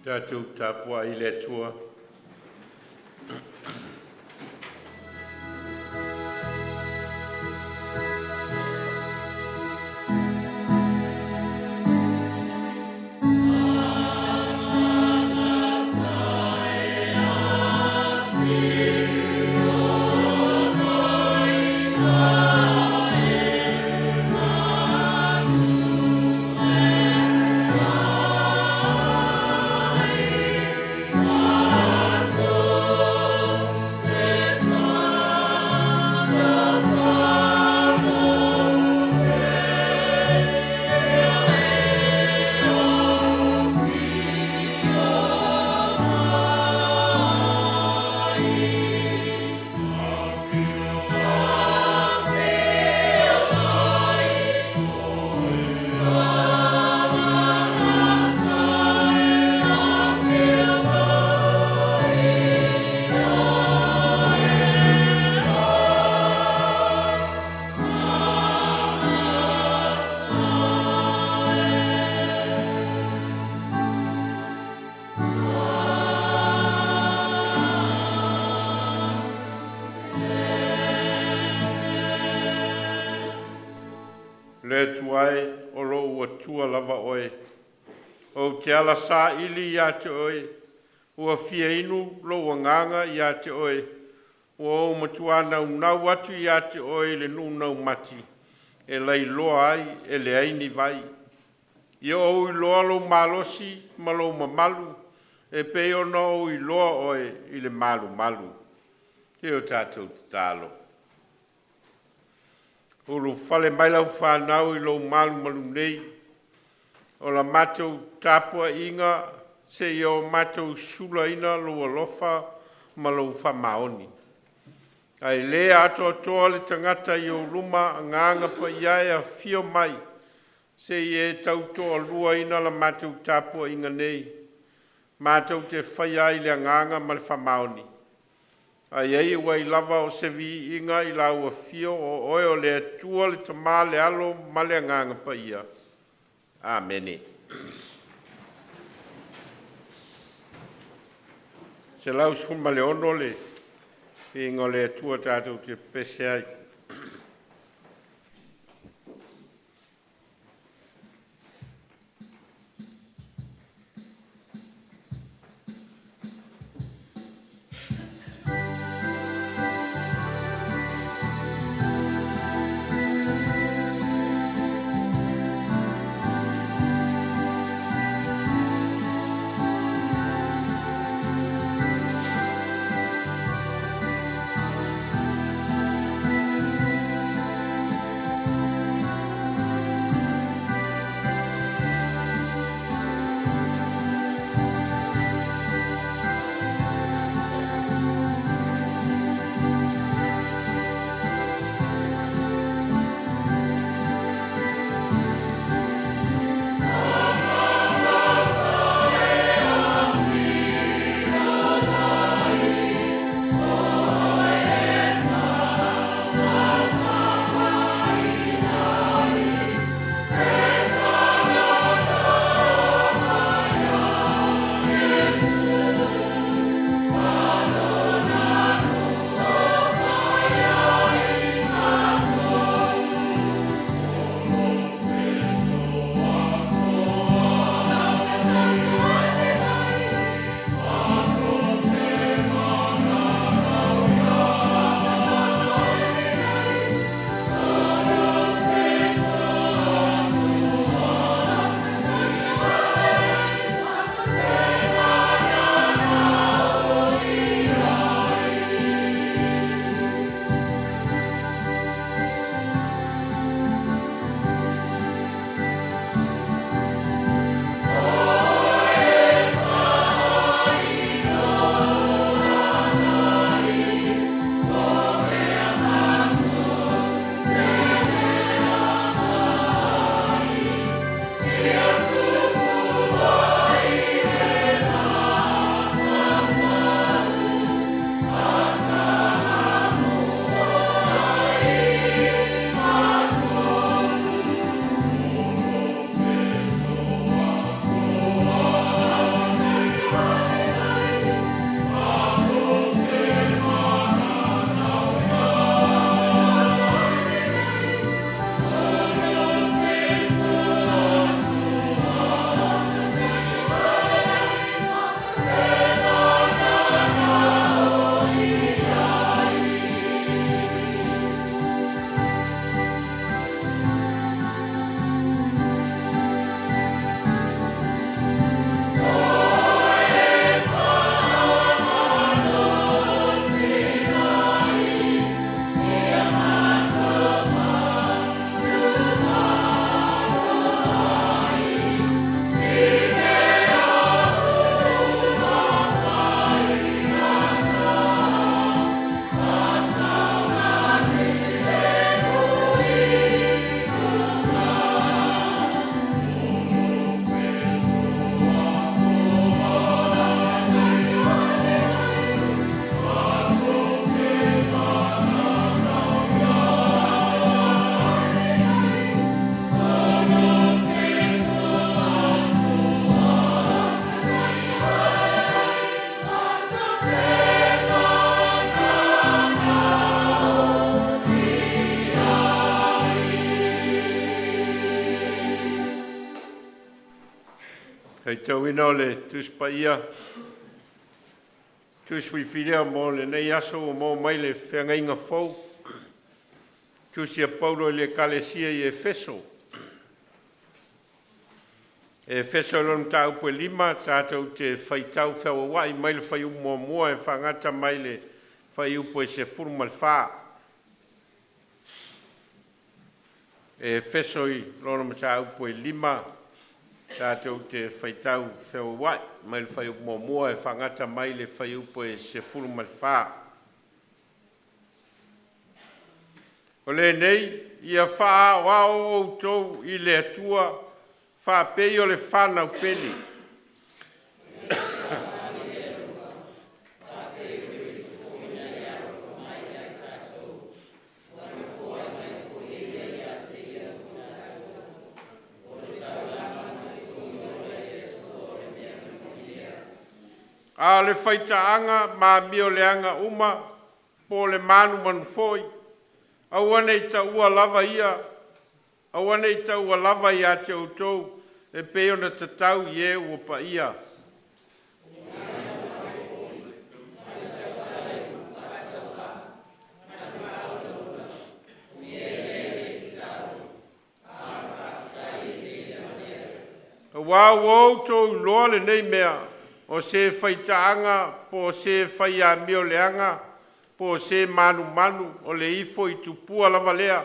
Tātou tāpua I le tua. Le tuai o lo ua tua lava oe. O te ala sa ili ia te oe. Ua fia inu lo ua nganga ia te oe. Ua o matuana unau atu ia te oe le nunau mati. E lei loa ai e le aini vai. Ia o I loa lo malosi ma lo mamalu. E pe o no I loa oe I le malu malu. Te o tātou tālo. O lo fale mai lau whanau I lo malu malu nei. O la matou tapua inga se i o mātou sula ina lo alofa ma lo whamaoni. Ai le ato toa le tangata i o luma nganga pa iae a fio mai, se i e tau toa lua ina la mātou tāpua inga nei, mātou te whai ai le nganga ma le whamaoni. Ai ei wai lava o se vi inga i la ua fio o oe o le atua le tamā le alo ma le nganga pa ia. Amene. Se lau suma le ono le inga le atua tātou te pese ai. Hei tau ina o le tuspa ia. Tuswi whirea mo le nei aso o mo mai le whengainga fau. Tusia Paulo le kalesia i Efeso. Efeso lon tau pe lima, tātou te whaitau whaua wai, mai le whaiu mua e whangata mai le whaiu po e se furu mal wha. Efeso i lona ma tau pe lima, Tātou te whaitau wheo wai, mai le whai upo mua e whangata mai le whai upo e se furu mai whā. O le nei, ia wha wao o tau i le atua, wha pei o le whanau peli. A le whaitaanga ma mio leanga uma, po le manu manu foi. Awane i ta ua lava ia, awane i ta ua lava ia te utou, e peo na tatau i e ua pa ia. Wau wau tau loa le nei mea, o se whaitaanga po se whaia mio leanga, po se manu manu o le ifo i tupua lava lea,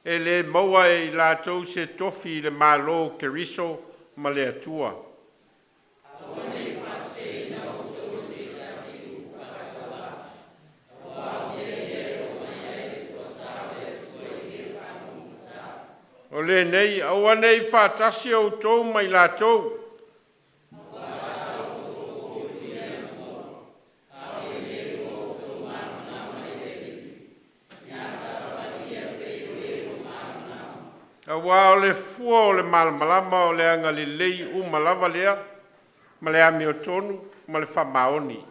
e le maua e la tau se tofi le malo keriso ma le atua. O le nei, aua nei whātasi au tau mai la tau. Awa o le fua o le malamalama o le anga li lei malava lea, ma le ami o tonu, ma le whamaoni.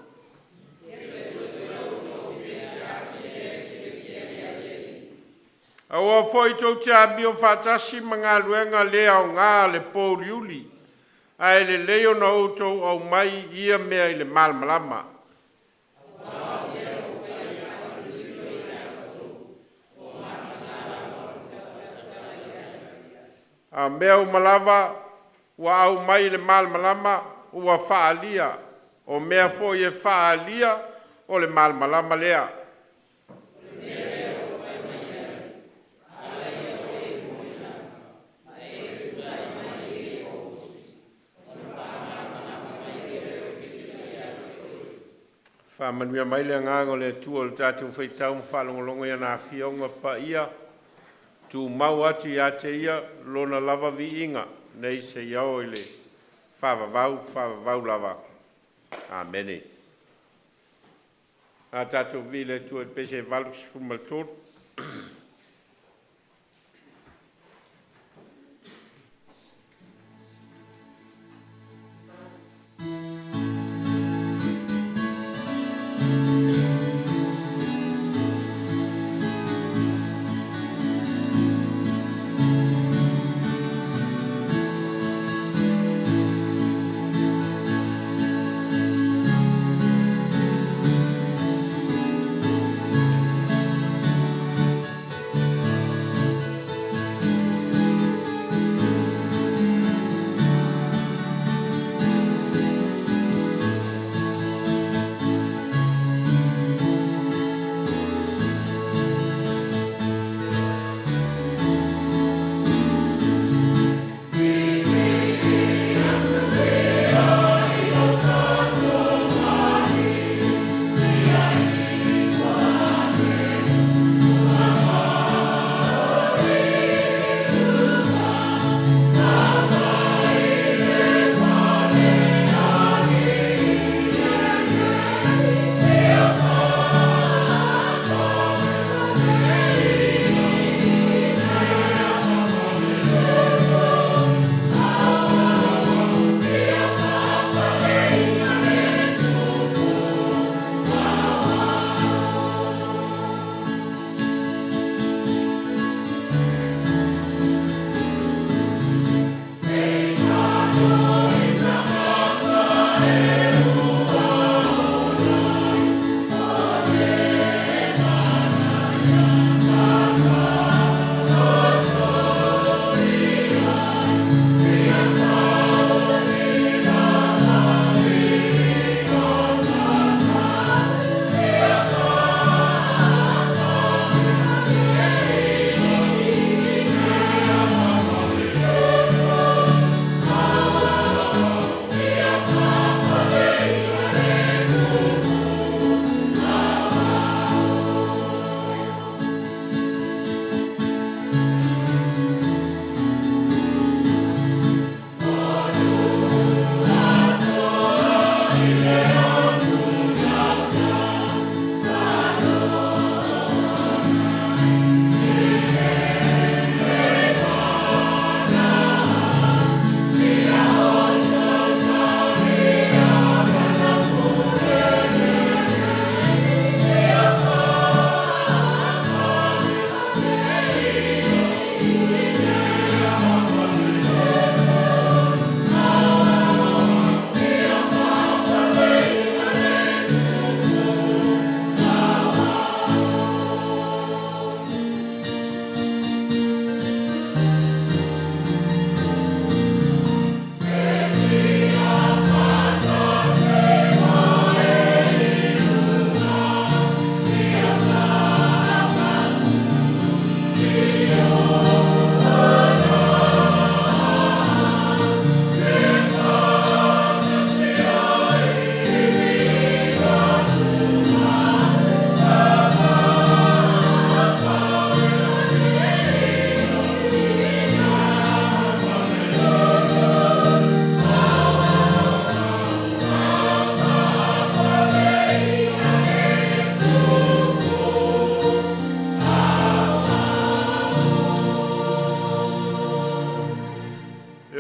Awa foi tau te ami o whatasi ma ngā luenga lea o ngā le pōriuli, a le leo na outou au mai ia mea i le malamalama. A mea malava wa au mai le malamalama ua whaalia, o mea foi e whaalia o le malamalama lea. Whamanuia mai le ngāngo le tua le tātou whaitau mwhalongolongo ia nā whionga pa ia, tu mau ati a te ia lona lava vi inga, nei se iau i le whavavau lava. Amene. A tātou vi le tua e pese valu si fumaltor.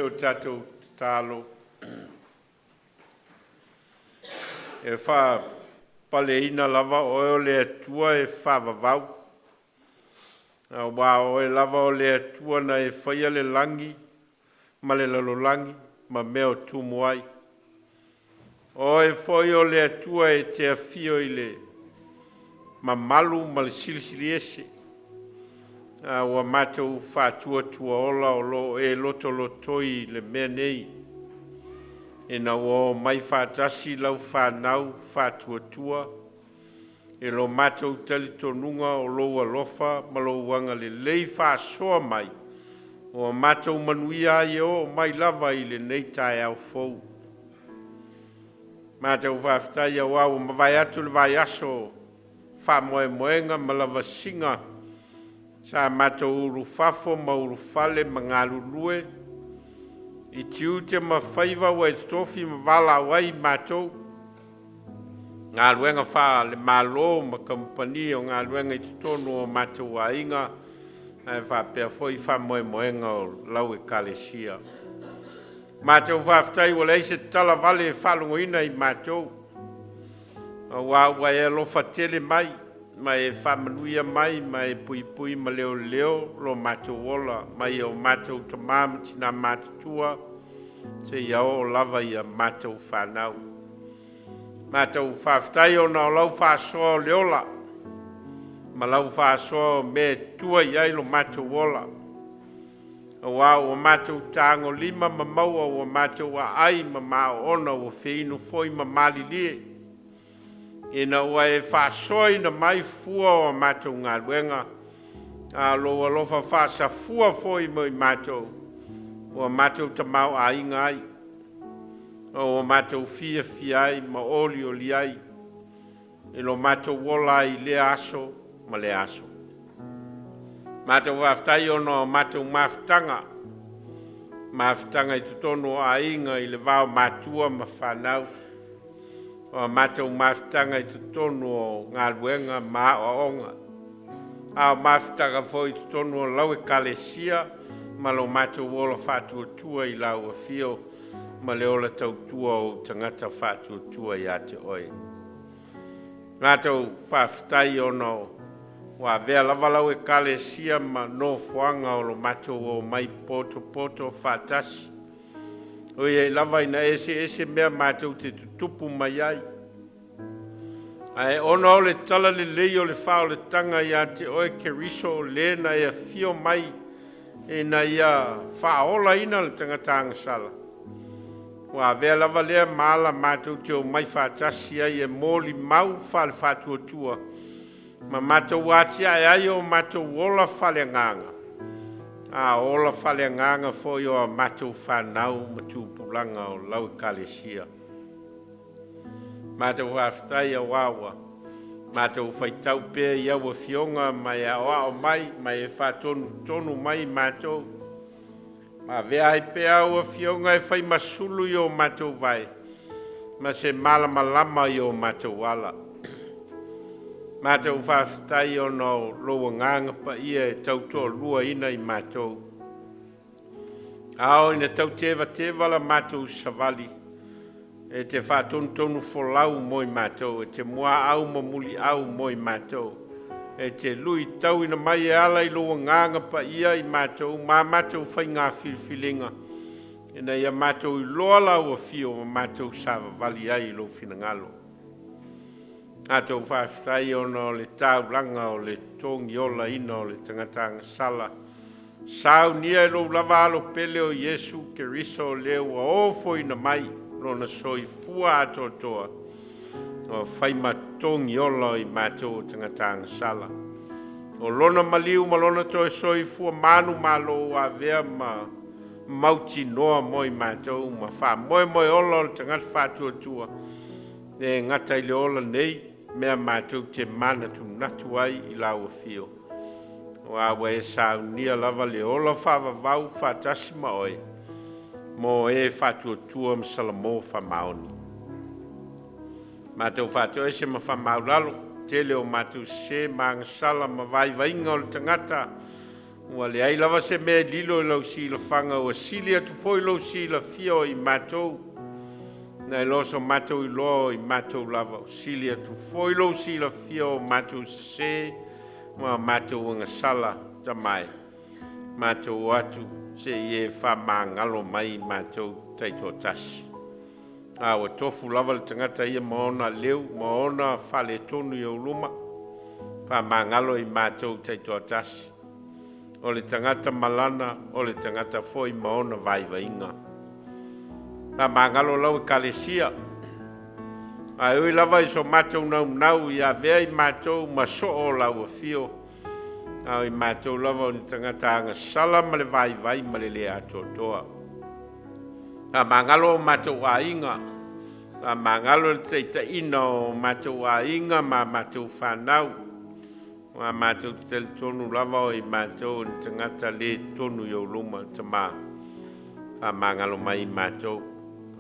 o tatou talo. E wha paleina lava o le atua e whavavau. A wā o e lava o le atua na e whaia le langi, ma le lalolangi, ma meo tumuai. O e whoi o le atua e te awhio i le ma malu ma le silisili ese. Ua mātou whātua tua ola o lo e loto lotoi le mea nei. E na o mai whātasi lau whānau whātua tua. E lo mātou tali tonunga o lo alofa ma lo wanga le lei whāsoa mai. O mātou manuia i o mai lava i le nei tae au fou. Mātou whāwhitai au au ma vai atu le vai aso wha moe moenga ma lava singa. Sa mātou uru whafo ma uru whale ma ngā lulue. I tiu te ma whaiva wa e tofi ma Vailaau ai mātou. Ngā luenga wha le mālo ma kampani o ngā luenga i tonu o mātou a inga. E wha pia foi wha moe moenga o lau e kalesia. Mātou whaftai wa leise tala vale e whalungoina i mātou. Wa e lofa tele mai. Mai e whamanuia mai, mai e pui pui ma leo leo lo mātou ola, mai o mātou tamama tina mātua, se iao o lava ia mātou whanau. Mātou whaftai o na lau whasoa o leola, ma lau whasoa me tua iai lo mātou ola. O mātou tāngo lima ma maua o mātou a ai ma mao ona o whiinu foi ma malilie. E na ua e whasoi na mai fua o mātou ngā luenga. A loa lofa whasa fua foi mo i mātou. O mātou tamau a inga ai. O mātou fia fia ai ma oli oli ai. E lo mātou wola i le aso ma le aso. Mātou whaftai o no mātou mawhtanga. Mawhtanga i tutono a inga i le vau mātua ma whanau. O mātou mawhtanga i tutonu o ngā luenga mā o onga. A mawhtanga fo i tutonu o lau e kalesia, ma lo mātou ola whātua tua i lau a fio, ma le ola tau tua o tangata whātua tua i ate oi. Mātou whawhtai o no, wa vea lava lau e kalesia ma no fuanga o lo mātou o mai poto poto whātasi. O e lava ina ese mea mātou te tutupu mai ai. Ai ona o le tala le lei o le whao le tanga ia te oe ke riso le na ia fio mai e na ia whaola ina le tangatanga sala. Wa vea lava lea maala mātou te o mai whātasi ai e mōli mau whale whātua tua. Ma mātou wātia ai o mātou ola whale nganga. A ola whale nganga fo i o mātou whanau ma tūpulanga o lau kalesia. Mātou whaftai a wawa. Mātou whaitau pēr i awa fionga mai a o mai, mai e whatonu mai mātou. Ma vea hei pēr awa fionga e whai masulu i o mātou vai. Ma se malama lama i o mātou wala. Mātou whaftai o no loa nganga pa ia e tautoa lua ina i mātou. Ao ina tau tewa la mātou savali. E te whātontonu wholau mo i mātou. E te mua au mamuli au mo i mātou. E te lui tau ina mai e ala i loa nganga pa ia i mātou. Mā mātou whai ngā whirwhilinga. E na ia mātou i loa lau a fio ma mātou sāwa vali ai i lo whina Atou whawhai ono le tauranga o le tongi ola ina o le tangatanga sala. Saunia e lo lava alo pele o Yesu ke riso leo a ofo ina mai lona soi fua atotoa. O whaima tongi ola i mātou o tangatanga sala. O lona maliu ma lona toe soi fua manu malo a vea ma mauti noa moi mātou ma wha moe ola o tangata whātua tua. E ngata i le ola nei. Mea mātou te mana tu natu ai i lau a fio. O awa e saunia lava le ola whawavau whātasi ma oi. Mo e whātua tua msalamo whamaoni. Mātou whātua e se ma whamaulalo. Te leo mātou se maangasala ma vai vainga o le tangata. Ua le ai lava se mea lilo lau sila whanga ua sili atu foi lau sila fio I mātou. Nai loso mātou I loa I mātou lava. Sili atu foi lau sila fio mātou se ma mātou anga sala tamai. Mātou atu se ie wha ngalo mai mātou taito tasi. Ua tofu lava le tangata ia maona leu, maona whale tonu I uluma. Wha ngalo I mātou taito tasi. O le tangata malana, o le tangata foi maona vaivainga. Wha ngalo lau kalesia. Ai ui lava I so mātou nau I a vea I mātou maso o lau a fio. Ai mātou lava o ni tangata anga sala ma le vai ma le lea atotoa. A mangalo o mātou a inga. A mangalo le teita ina o mātou a inga ma mātou whanau. A mātou tel tonu lava o I mātou o ni tangata le tonu I uluma tama. A mangalo mai mātou.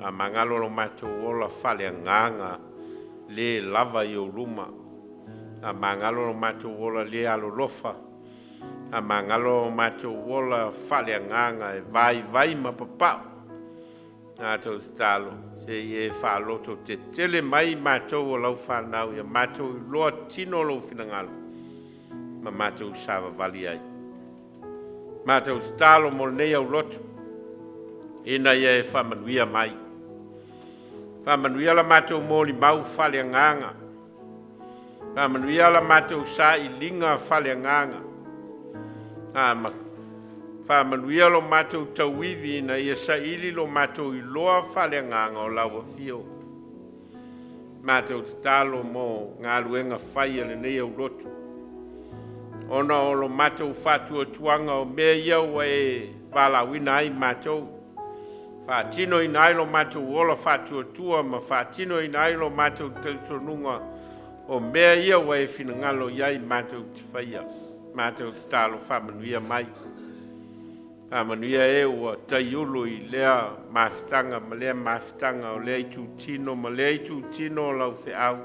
A mangalo o mātou ola whale nganga le lava I uluma. A mangalo o mātou ola le alolofa. A mangalo mātou wola whale nganga e vai ma papau. Nā tau stalo, se ie whaloto te tele mai mātou o lau whanau ia mātou loa tino lau whinangalo. Ma mātou sawa vali ai. Mātou stalo mo nei au lotu. Ina ia e whamanuia mai. Whamanuia la mātou mōli mau whale nganga. Whamanuia la mātou sa I linga whale nganga. Whamanuia lo mātou tauivi na ia sa ili lo mātou I loa whale nganga o laua fio. Mātou talo mo ngā luenga whaia le nei au lotu. Ona o lo mātou whatua tuanga o mea iau e Vailauina ai mātou. Whaatino I nai lo mātou ola whatua tua ma whaatino I nai lo mātou teltonunga o mea iau e whinangalo iai mātou te whaia. Mātou talo whamanuia mai. Whamanuia e ua taiulu I lea mawhitanga, ma lea mawhitanga o lea I tūtino, ma lea I tūtino o lau whiau.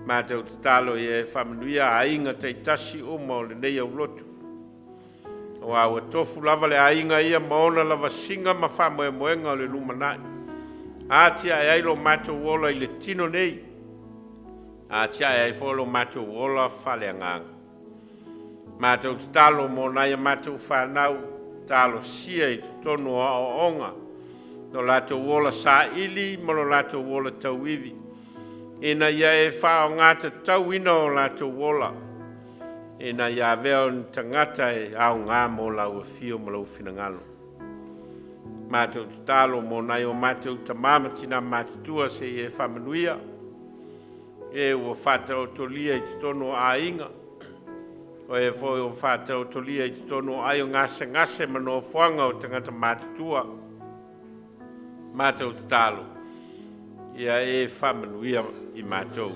Mātou talo e whamanuia ainga tei tasi uma o le nei au lotu. O ua tofu lava le ainga ia maona lava singa ma whamoe moenga o le lumanai. Ātia e ailo mātou ola I le tino nei. Ātia e aifolo mātou ola whale nganga. Mātou talo mo naia mātou whanau, talo sia I tonu o onga. No lato wola sa ili, mo no lato wola tauivi. Ina ia e whao ngata tauina o lato wola. Ina ia veo ni tangata e au ngā mo lau a fio mo lau whinangalo. Mātou talo mo nai o mātou tamamatina mātutua se e whamanuia. E ua whātau tolia I tonu a inga. O e foi o whātau tolia I tonu ai o ngase mano whanga o tangata mātutua. Mātou talo. Ia e whamanuia I mātou.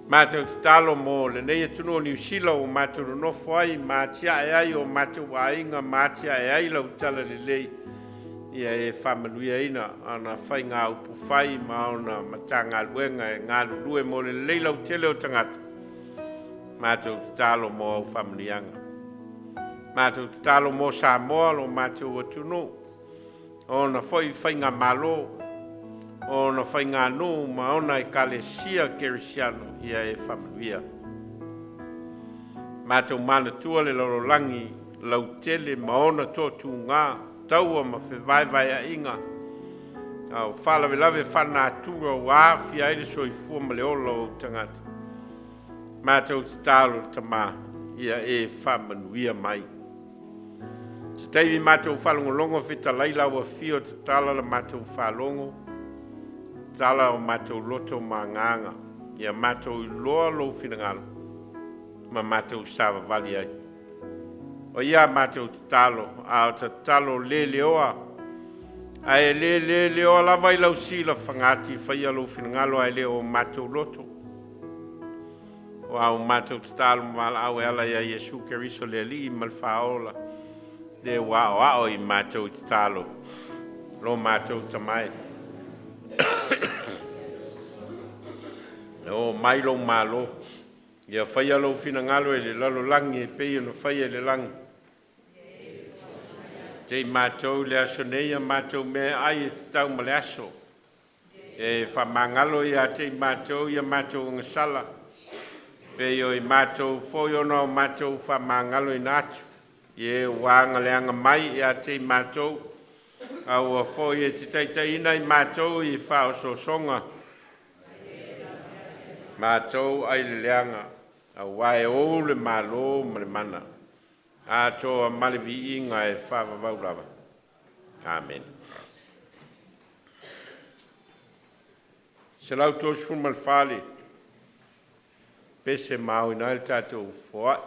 Mātou talo mo le nei tunu o New Zealand o mātou nofo ai mātia e ai o mātou ainga mātia e ai lau tala le lei. Ia e whamanuia ina ana whai ngā upu whai ma ona matanga luenga e ngā lulue mo le lei lau tele o tangata. Mātou talo mo au whamanianga. Mātou talo mo Samoa lo mātou atunu. Ona foi whainga malo. Ona whainga nu ma ona e kalesia kerisiano ia e whamanuia. Mātou manatua le lorolangi lau tele ma ona tōtu ngā taua ma whewaiwai a inga. Au whalawe lawe whanātura o āwhi aere soifua ma le olo o tangata. Mātou talo tama ia e whamanuia mai. Te teiwi mātou whalongolongo whita laila ua fio te tala la mātou whalongo. Tala o mātou loto mā nganga. Ia mātou I loa lo whinangalo. Ma mātou sawa vali ai. O ia mātou talo, a o te talo le leoa. A e le leoa lava I lau sila whangati whaia lo whinangalo a e leo mātou loto. O au mātou talo mala au e ala ia Yesu Keriso le li I malwhaola. Le wao I mātou talo. Lo mātou tamai. O mailo malo. Ia whaia lo fina ngalo e le lalo langi e pei ono whaia le langi. Te mātou le aso nei a mātou mea ai e tau ma le aso. E whamangalo ia te mātou ia mātou ngasala. Pei o i mātou foi ono mātou whamangalo i nātu. Ie wanga leanga mai ia te mātou. Au a foi e te taitaina i mātou i whao so songa. Mātou ai le leanga. Au wae o le malo ma le mana. A toa malevi inga e whawa waulawa. Amen. Se lau tos fun mal fale. Pese mau ina el tatou foa.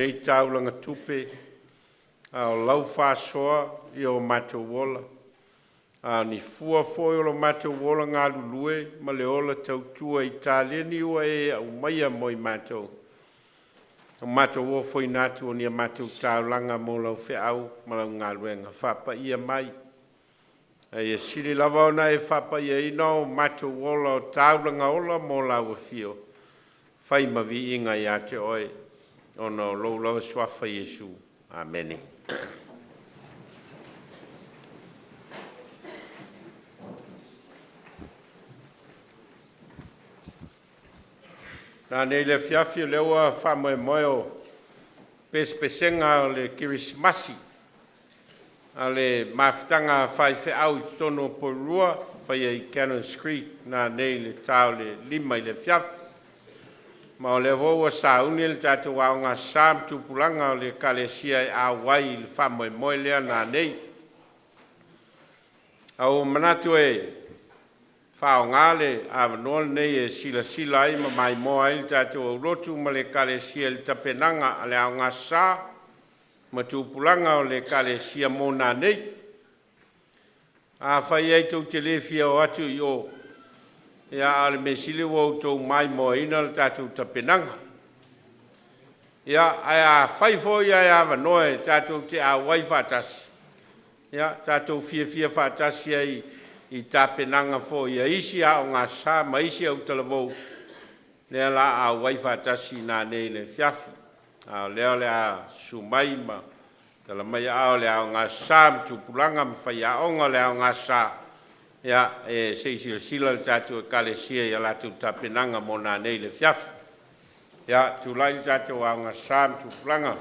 nei taulanga tupe, o lau whasoa i o mātou wola. Ni fua foi o lo mātou wola ngā lulue, ma le ola tautua i tāleni ua au maia moi mātou. O mātou o foi nātu o ni a mātou taulanga mo lau whiau, ma lau ngā luenga whapa ia mai. E siri lava ona e whapa ia ina o mātou wola o taulanga ola mo lau a fio. Whai mavi inga ia te oe, ono lau lau swafa Yesu. Amen. Nā nei le fiafi lewa whamoe moe o pespesenga o le kirismasi. A le mawhitanga whai whiau i tono Porirua, whai i Cannon Street, nā nei le tau le lima i le fiafi. Ma o le voua Sauniga le tātou au ngā sām tūpulanga o le kalesia i awai i le whamoe moe lea nā nei. Au manatu e whao ngāle a wanoa nei e sila ai ma mai moa i le tātou au lotu ma le kalesia i le tapenanga a le au ngā sā ma tūpulanga o le kalesia mō nā nei. A whai ei tau te lewhia o atu i o ia ale me sili wau tau mai moa ina le tātou tapenanga. Ia ai a whaifo ia e awa noe tātou te a wai whātasi. Ia tātou fia whātasi ai i tapenanga fo ia isi a o ngā sā ma isi au talavou. Lea la a wai whātasi nā nei le fiafi. A lea le a sumai ma tala mai a le a o ngā sā mtupulanga mwhai a onga le a o ngā sā. Ia e seisi sila le tātou e kalesia ia lātou tapenanga mo nā nei le fiafi. Ia tūlai le tātou au ngā sām tūpulanga.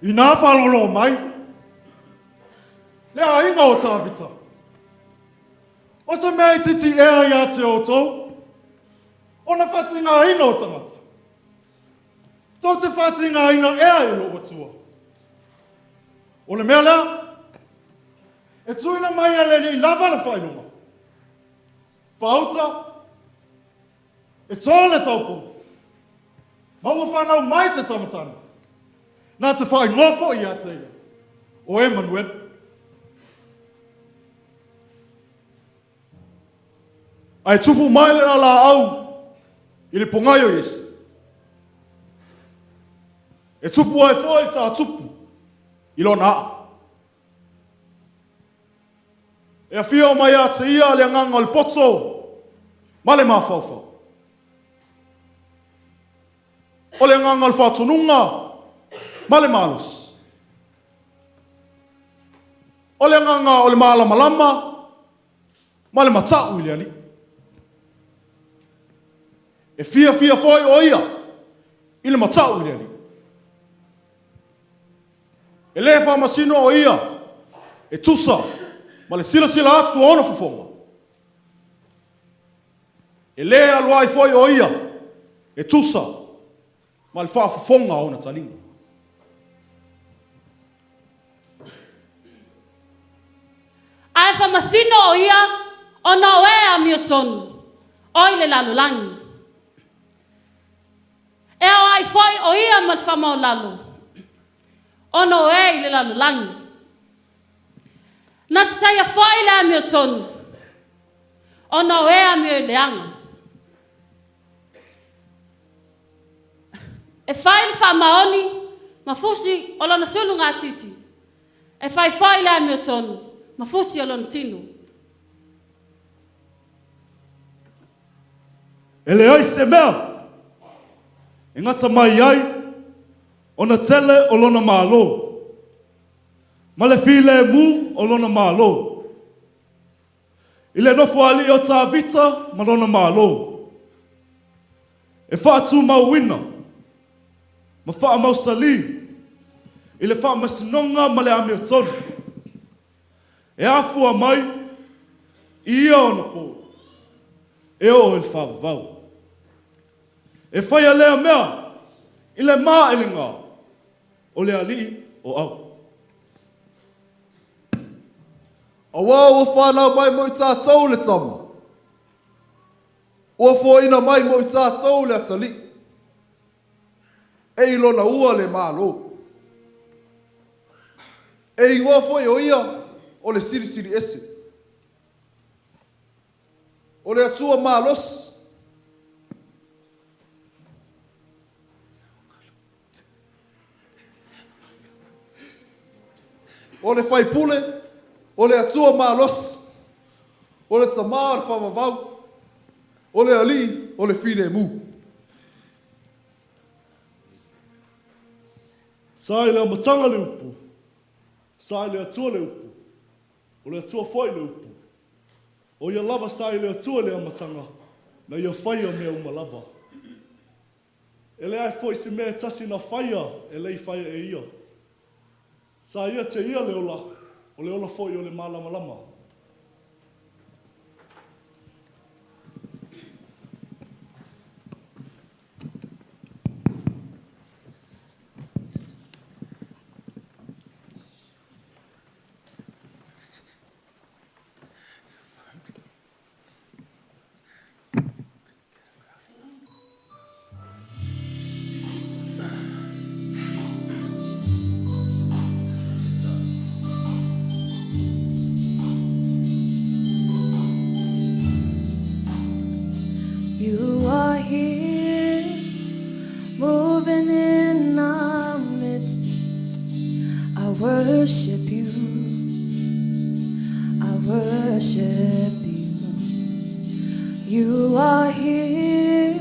Ina whalolo mai. Lea inga o tāpita. O sa mea titi ea ia te o tau. O na whati ngā ina o tangata. Tau te whati ngā ina ea i lo atua. O le mea lea. E tuina mai ale ni lava na whainunga. Whauta. E tōle taupu. Maua whanau mai te tamatana. Nā te whai ngofo i a te ia. O Emmanuel. Ai tupu mai le ala au. I le pongai o Yesu. E tupu ai fōi tā tupu. I lo nā. E a whio mai a te ia le nganga le poto. Ma le mawhauwhau. O le nganga le whatonunga. Male malus. O le nganga o le malama. Male matau i le ali. E fia foi o ia. I le matau i le ali. E le whamasino o ia. E tusa. Ma le sila atu o ona fufonga. E le aluai foi o ia. E tusa. Ma le wha fufonga o ona talinga. Ai whamasino o ia, o na oe a miotonu, oi le lalulangi. foi o ia mal fama o lalo. Ono e le lalo langi. Na tsaia foi le ami o tonu. Ono e ami o le anga. E fai le fama oni, mafusi o lona sulu ngā titi. E fai foi le ami o tonu, mafusi o lona tinu. Ele ai se mea. E ngata mai ai, ona tele o lona malo. Ma le file mu o lona malo. Ile nofo ali o tā vita ma lona malo. E whaatu mau wina. Ma wha mau sali. Ile wha masinonga ma le ame o tonu. E afua mai, ia ona po. E o il whavau. E whaia lea mea, i le maa ele ngā, o le ali o au. Awa ua whanau mai mo I tātou le tama. Ua fōina mai mo I tātou le atali. E ilona ua le mālo. E ingoa fōi o ia o le siri siri ese. O le atua mālosi. O le whaipule, o le atua mālosi, o le tamā le whamavau, o le ali, o le whine mu. Sai le amatanga le upu, sai le atua le upu, o le atua whai le upu. O ia lava sai le atua le amatanga, na ia whaia mea umalava. E le ai whai se mea tasi na whaia, e lei whaia e ia. Sa ia te ia o le ola foi o le malama lama. You are here, moving in our midst. I worship you. I worship you. You are here,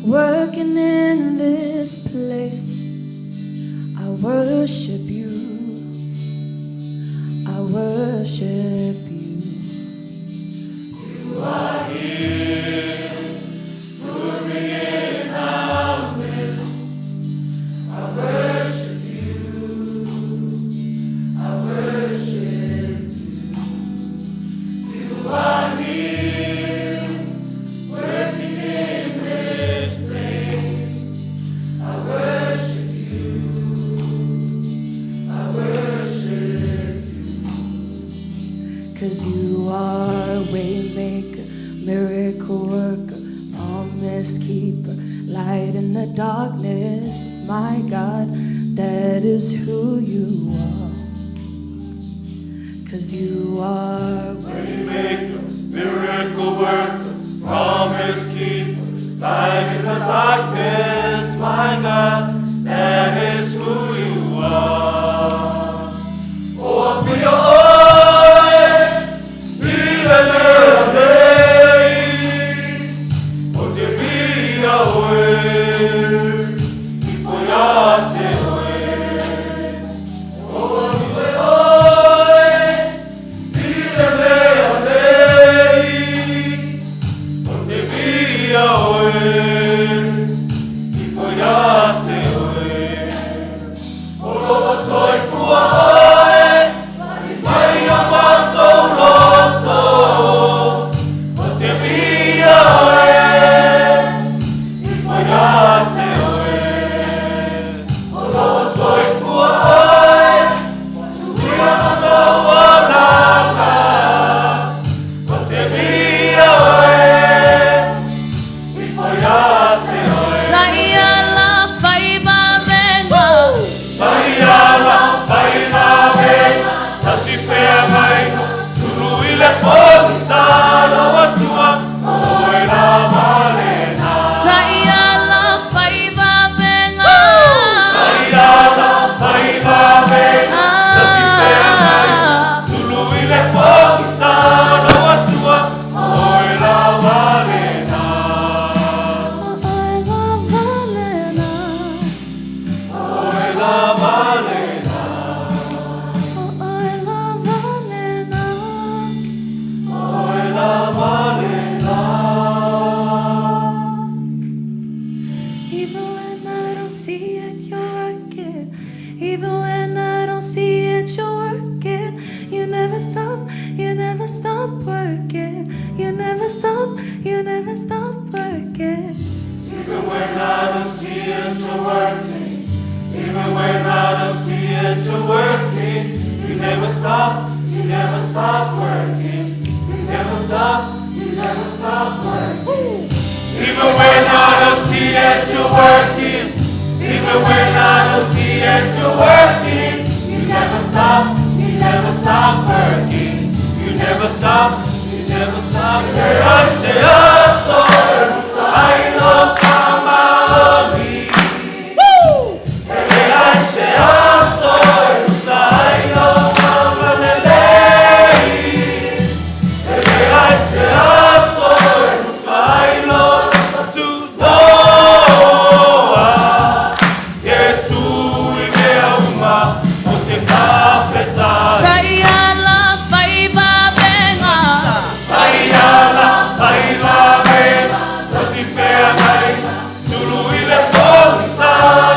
working in this place. I worship you. I worship you. You are here. Cause you are waymaker, miracle worker, promise keeper, light in the darkness, my God, that is who you are. Cause you are waymaker, miracle worker, promise keeper, light in the darkness, my God, that is who you are. Oh, for your Lotu don't see it, you're working. Even when I don't see it, you're working. You never stop working. You never stop working. Even when I don't see it, you're working. Even when I don't see it, you're working. You never stop working. You never stop working. Even when I don't see it, you're working. Even when I don't see it, you're working. You never stop working. You never stop. There I say, I know Kamali. There I say, I know Kamalele. There I say, I know to Noah. Yesu imeuma, usikapeta. Sayala faiba benga. Sayala faiba benga. Sosipea benga. Sulu ile pomisa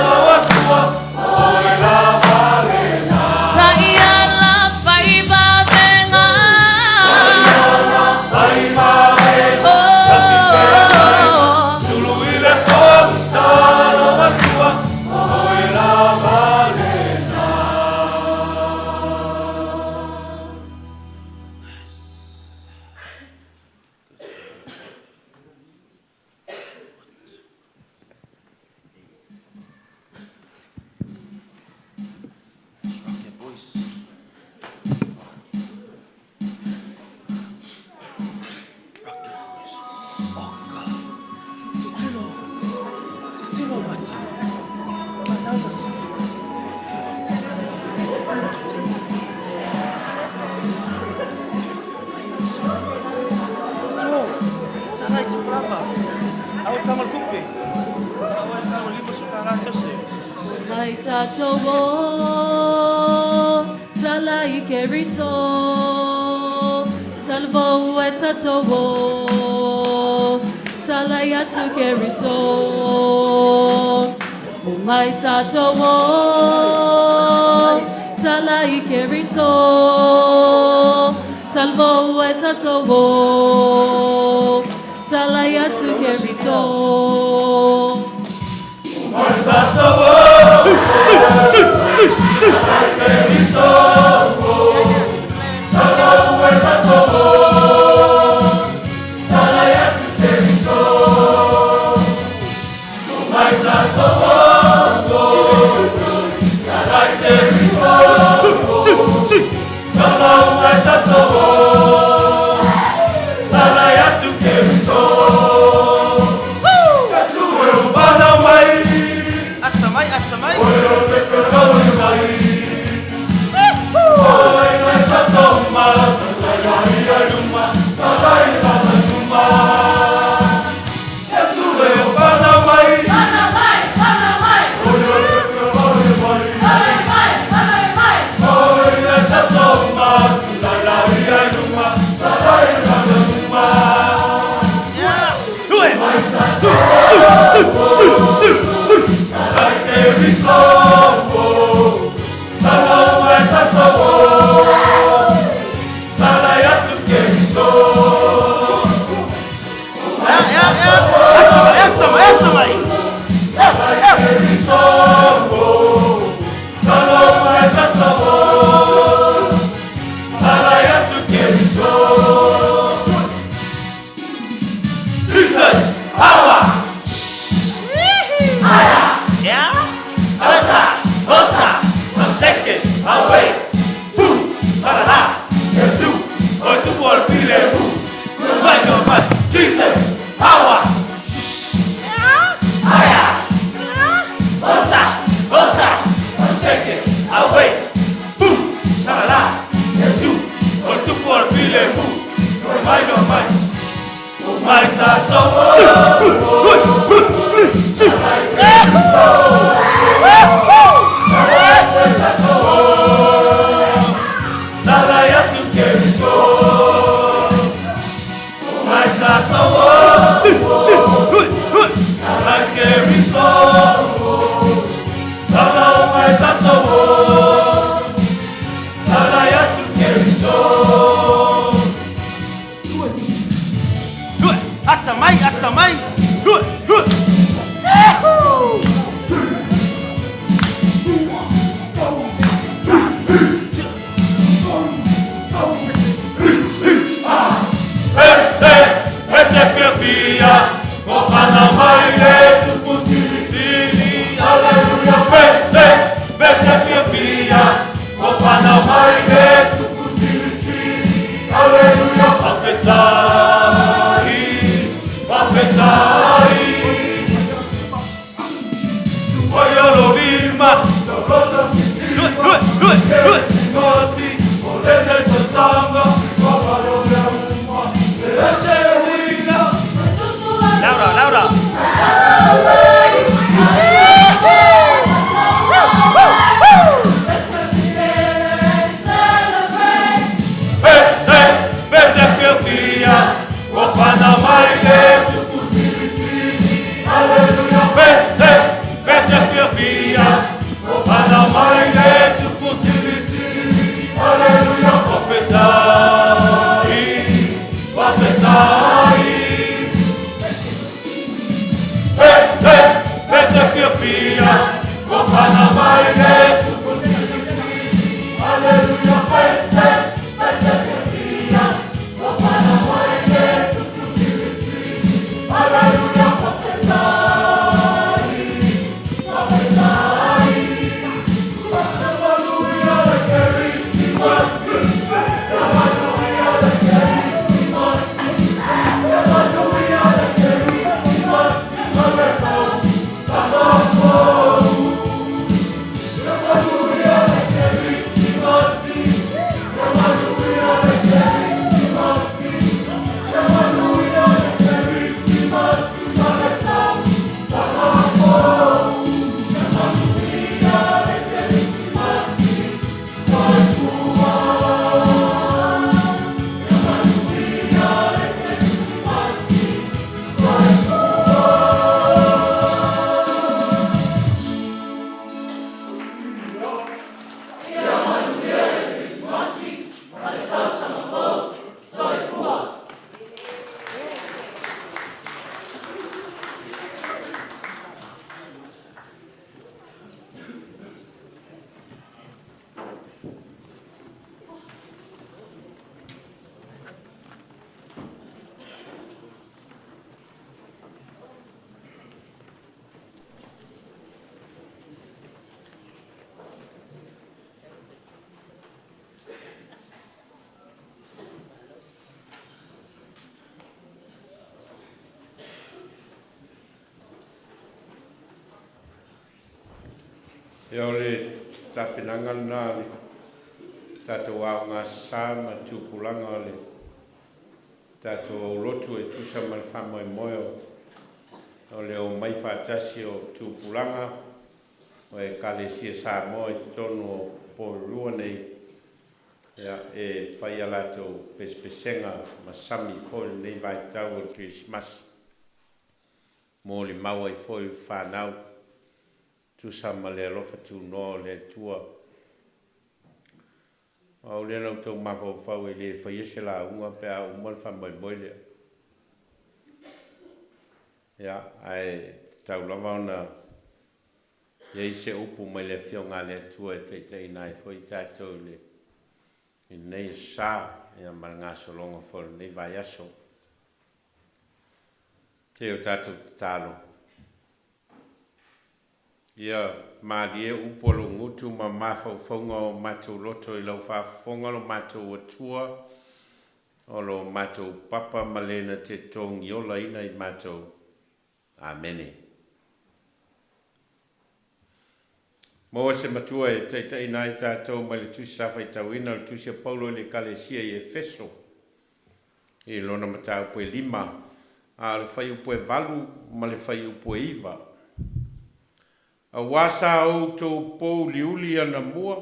na watua. Oela valena. Sayala faiba benga. Sayala faiba benga. Sosipea benga. Sulu ile pomisa na watua. Oela valena. Mai tātou o, tala I keriso, salvo e tātou o, tala I atu keriso. O mai tātou o, tala I keriso, salvo e tātou o, tala I atu keriso. E ole tapinanga nāli, tātou au ngā sāma tūpulanga ole, tātou lotu e tusa mal whamoe moeo, ole o mai whātasi o tūpulanga, o e kale sia sā moe tonu o Porirua nei, e whai alatou pespesenga masami fōi nei vai tau o Christmas. Mōli maua i fōi whanau, tu sama le alofa tu no le tua. Au le nau tau mawhau whau e le whaiese la unga pe a umal whamai moile. Ia, ai tau lava ona ia se upu mai le whionga le tua e teitei nai fwoi tātou le i nei sā ia mar ngā solonga whore nei vai aso. Te o tātou tālo. Ia malie upolo ngutu ma mafau fonga o matou loto I lau whafonga lo matou atua o lo matou papa malena te tongi ola ina I matou. Amene. Moa se matua e teitai nai tātou ma le tusi sawhai tauina le tusi a Paulo le kalesia I Efeso. I lona matau poe 5 a le whai upoe 8 ma le whai upoe 9. A wasa au tau pou liuli ana mua,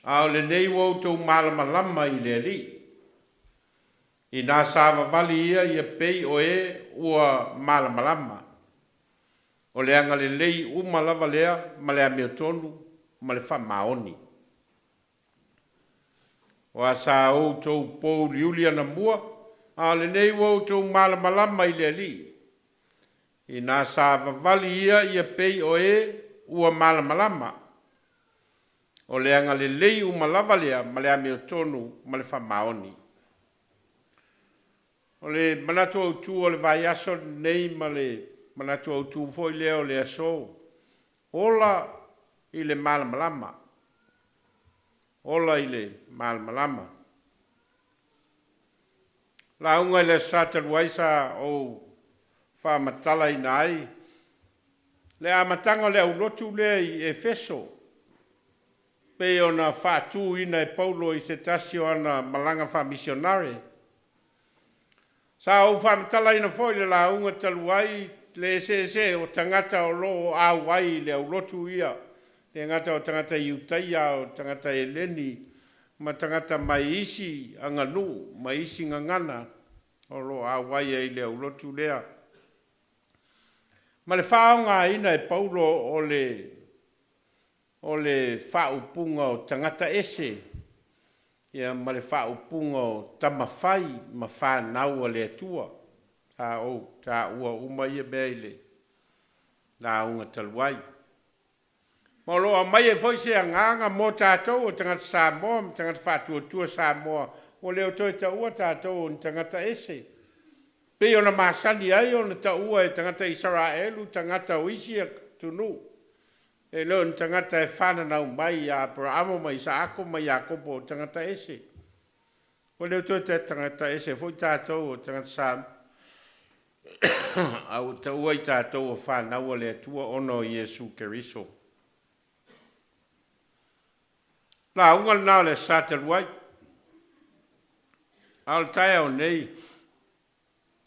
a o le nei wau tau malamalama I le li. I nā sāwa vali ia I a pei o e ua malamalama. O le anga le lei umalava lea, ma le ameo tonu, ma le whamaoni. O a sā au tau pou liuli ana mua, a o le nei wau tau malamalama I le li. I nā sāwa vali ia I a pei o e ua malamalama. O le anga le lei umalava lea ma le ameo tonu ma le whamaoni. O le manatu au tū o le vai aso nei ma le manatu au tū foi lea o le aso. Ola I le malamalama. Ola I le malamalama. La unga I le sataruaisa o whamatala I nai. Le amatanga le au lotu lea I Efeso. Pe ona whātū ina e Paulo I se tasio ana malanga wha missionare. Sa au whamatala ina foi le la unga taluai le se o tangata o lo au ai le au lotu ia. Le ngata o tangata Iutaia o tangata Eleni. Ma tangata mai isi anganu, mai isi ngangana. O lo au ai le au lotu lea. Ma le whaonga ina e Paulo o le whaupunga o tangata ese. Ia ma le whaupunga o tamawhai ma whanau le atua. Tā ua uma ia mea ile. Nā unga taluai. Ma loa mai e foi se a nganga mo tātou o tangata Samoa, ma tangata whātua Samoa. O leo toi ta ua tātou o tangata ese. Pe ona masani ai ona ta ua e tangata Israelu, tangata o Isia tunu. E leo ni tangata e whananau mai a Abrahamo, mai Isaako, mai Jakobo o tangata ese. O leo toi ta tangata ese, foi tātou o tangata Samoa. Au ta ua i tātou o whanau le atua ono Iesu Keriso. La unga nā le sātaluai. Al taia o nei.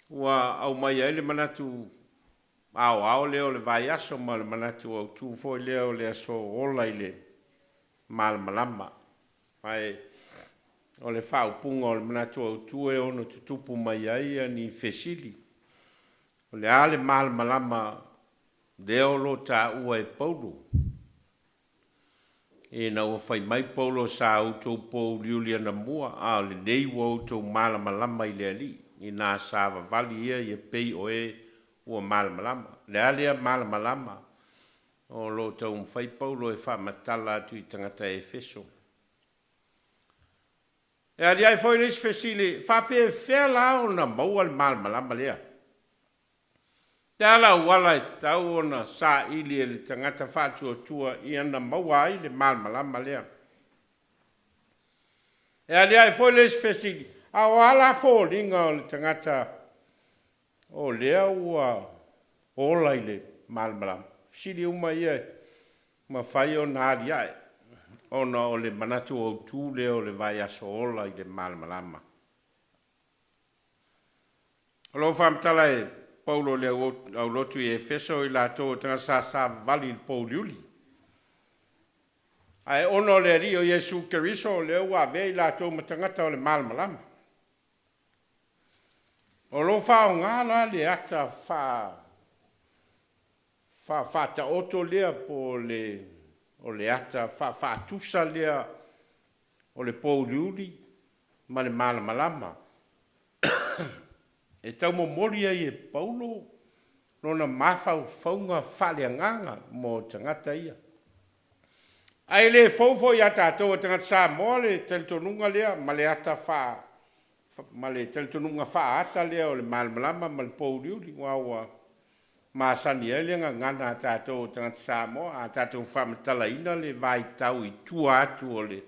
Ua au mai ai le manatu ao leo le vai aso ma le manatu au tu foi leo le aso ola i le malama. Ai o le whaupunga o le manatu au tu e ono tutupu mai ai ni fesili. O le ale malama leo lo ta ua e Paulo. E na ua whai mai Paulo sa auto po liulia na mua a le nei ua auto malama i le ali. I nā sāwa vali ia i pei o e ua malamalama. Le alea malamalama o lo tau mwhai Paulo e whamatala atu i tangata e Efeso. E ali ai foi lis fesile, whape e whea lao na maua le malamalama lea. Te ala wala e tau o na sā ili e le tangata whātua tua i ana maua ai le malamalama lea. E ali ai foi lis fesile, a o ala fo linga o le tangata o lea ua ola i le malmalam. Siri uma ia ma whai o nāri ai. Ona o le manatu o tū lea o le vai aso ola i le malmalama. Alo whamtala e Paulo lea au Lotu EFKS i la tō tangata sa vali il Pauliuli. Ai ono le rio Iesu Keriso lea ua vei la tō matangata o le malmalama. O lo whao ngāla le ata wha ta oto lea po o le ata wha tusa lea o le Pauliuli ma le malamalama. E tau mo mori ai e Paulo lona mawhau whaunga whale nganga mo tangata ia. Ai le fōfo i ata ato tangata Samoa le teltonunga lea ma le ata ma le teltonunga whaata lea o le malamalama ma le Pauliuli ua maasani ai lea ngana tātou tangata Samoa a tātou whamatalaina le vai tau i tua atu o le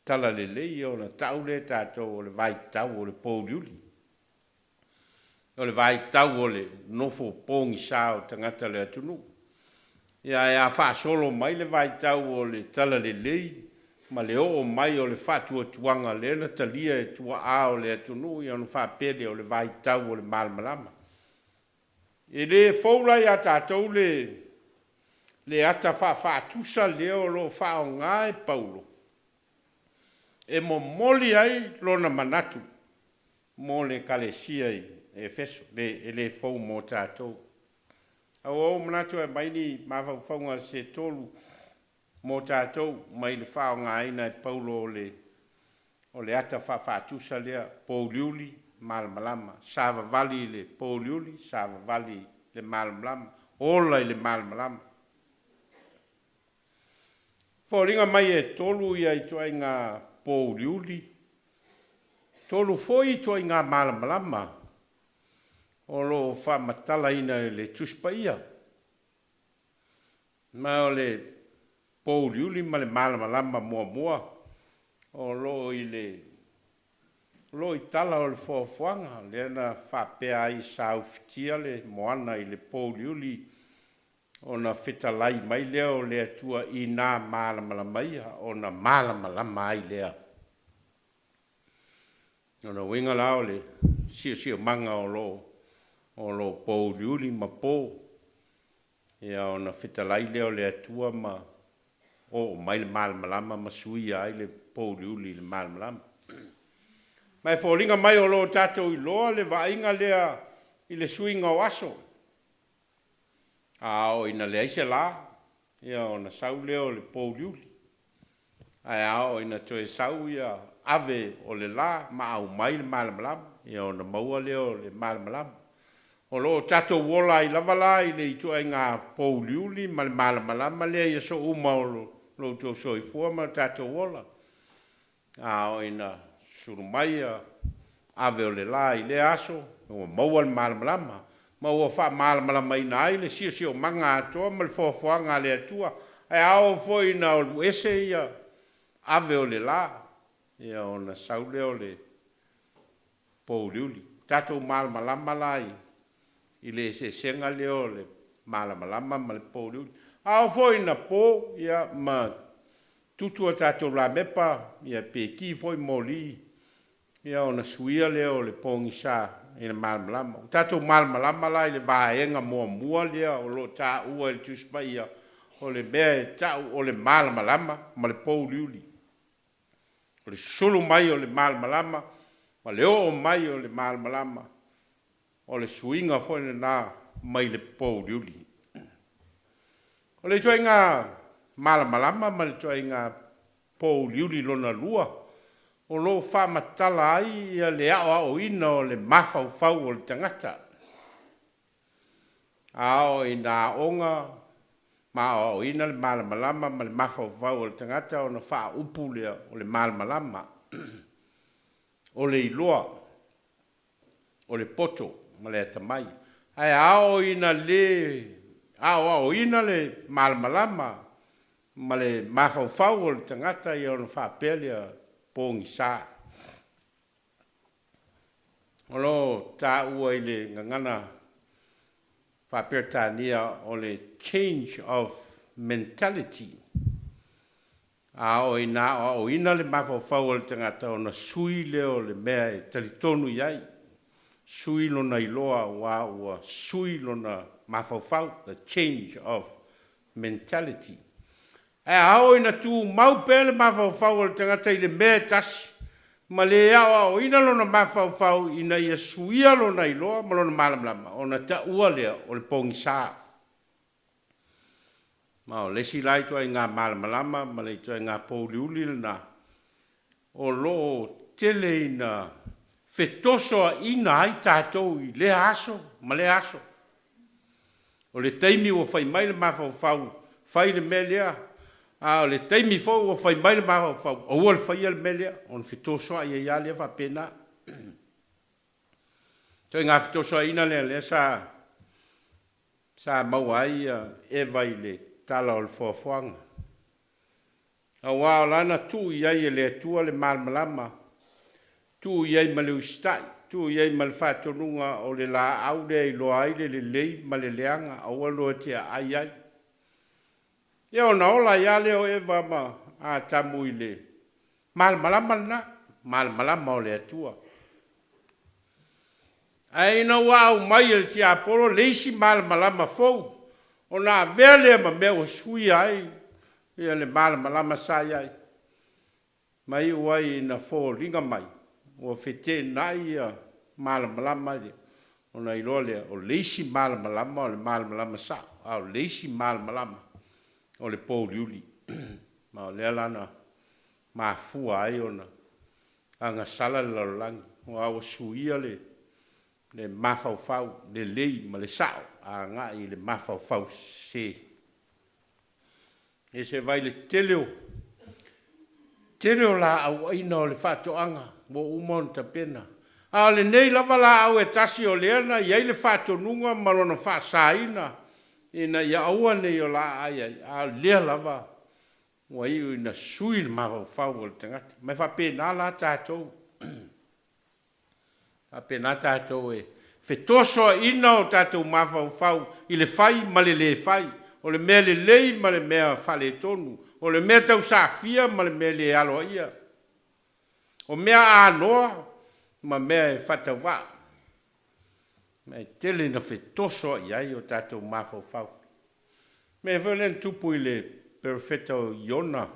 tala le lei o na tau le tātou o le vai tau o le Pauliuli. O le vai tau o le nofo pongi sa o tangata le atunu. Ia e a whaasolo mai le vai tau o le tala le lei ma le o mai o le whatua tuanga le na talia e tua a o le atunu i anu whapede o le vai tau o le malamalama. E le fōula i a tātou le ata whaatusa leo lo whao ngā e Paulo. E mo moli ai lona manatu mo le kalesia i Efeso, le fōu mo tātou. Au manatu e maini mawhau whaunga se tolu mo tātou mai le whao ngā ina e Paulo o le ata whaatusa lea Pauliuli malamalama. Sāwa vali le Pauliuli, sāwa vali le malamalama, ola i le malamalama. Whaoringa mai e tolu ia i toa i ngā Pauliuli. Tolu foi i toa i ngā malamalama. O lo whamatala ina le tuspaia. Ma o le Pauliuli ma le malamalama mua. O lo i tala o le whafuanga. Le ana whapea i saufitia le moana i le Pauliuli. O na whetalai mai leo le atua i nā malamalamaia. O na malamalama ai lea. O na winga lao le sio manga o lo Pauliuli ma pō. Ia o na whetalai leo le atua ma o mai le malamalama ma suia ai le Pauliuli le malamalama. Mai whōringa mai o lo tātou i loa le vainga lea i le suinga o aso. o ina le aise la, ia o na sau leo le pouliuli. Ai o ina toe sau ia ave o le la, ma au mai le malamalama, ia o na maua leo le malamalama. O lo tato wola I lava la I le itu ai ngā pouliuli, ma le malamalama lea ia so uma o lo to so I fua ma tato wola. O ina suru mai ave o le la I le aso, o maua le malamalama. Ma ua wha malamalama ina ai le sio manga atoa ma le fuafuanga le atua. Ai ao foi na o ese ia ave o le la. Ia o na saule o le pouliuli. Tato malamalama lai. I le se senga leo le malamalama ma le pouliuli. Ao foi na po ia ma tutua tato la mepa ia peki foi moli. Ia o na suia leo le pongisa. Ina malamalama. Tato malamalama la I le vaenga mua lea o lo ta ua I le tuspa ia o le mea tau o le malamalama ma le pouliuli. O le sulu mai o le malamalama ma le o mai o le malamalama o le suinga foi na mai le pouliuli. O le toi ngā malamalama ma le toi ngā pouliuli lona lua. O lo wha matala ai ia le ao ina o le mawhau o le tangata. Ao I nā onga ma ao ina le malamalama ma le mawhau o le tangata o na wha upu lea o le malamalama. O le iloa, o le poto ma le atamai. Ai ao ina le malamalama ma le mawhau o le tangata ia o na wha pelea pongi sa. Olo ta ua I le ngangana whapertania o le change of mentality. O ina o ina le mawhau o le tangata o na sui leo le mea e talitonu iai. Sui lona iloa wa ua sui lona mawhau, the change of mentality. E ao ina tu mau pele mawhau o le tangata I le mea tasi. Ma le ao ina lona mawhau ina ia suia lona iloa ma lona malamalama. O na ta ua lea o le pongisa. Ma o lesi lai tua I ngā malamalama ma le tua I ngā pouliuli na. O lo tele ina fetoso ina ai tātou I le aso, ma le aso. O le teimi o whai mai le mawhau, whai le mea lea. O le teimi fo o whai mai le mawhau, o ua le whai le mea lea, o le fetoso ia ia lea whapena. Toi ngā fetoso ina lea sa maua ai ewa I le tala o le fuafuanga. A wā o lana tu iai le atua le malamalama, tu iai ma le ustai, tu iai ma le whatonunga o le la au lea I loa ai le lei ma le leanga, a ua loa tia ai ai. Ia o na ola ia leo ewa ma a tamu I le malamalama na, malamalama o le atua. Ai na wau mai le tia apolo leisi malamalama fou. O na vele ma mea o sui ai, ia le malamalama sai ai. Mai uai na fo ringa mai, o fete nai malamalama le. O na iloa le o leisi malamalama o le malamalama sa, o leisi malamalama. O le pouliuli. Ma o lea lana ma fua ai ona. Anga sala le lalangi. O awa suia le mawhau, le lei ma le sao. A ngā I le mawhau se. E se vai le teleo. Teleo la au aina o le whatoanga. Mo umon ta pena. A le nei lava la au e tasi o leana. Iai le whatonunga malona whasaina. Ina ia aua nei o la ai a lea lava ua iu ina sui le mawhau o le tangata. Mai whapena la tātou. Whapena tātou e whetoso ina o tātou mawhau I le whai ma le whai. O le mea le lei ma le mea whale tonu. O le mea tau sāwhia ma le mea le aloa ia. O mea anoa ma mea e whatawa. Me tele na fetoso iai o tātou mawhau. Me velen tupu I le perfeto iona.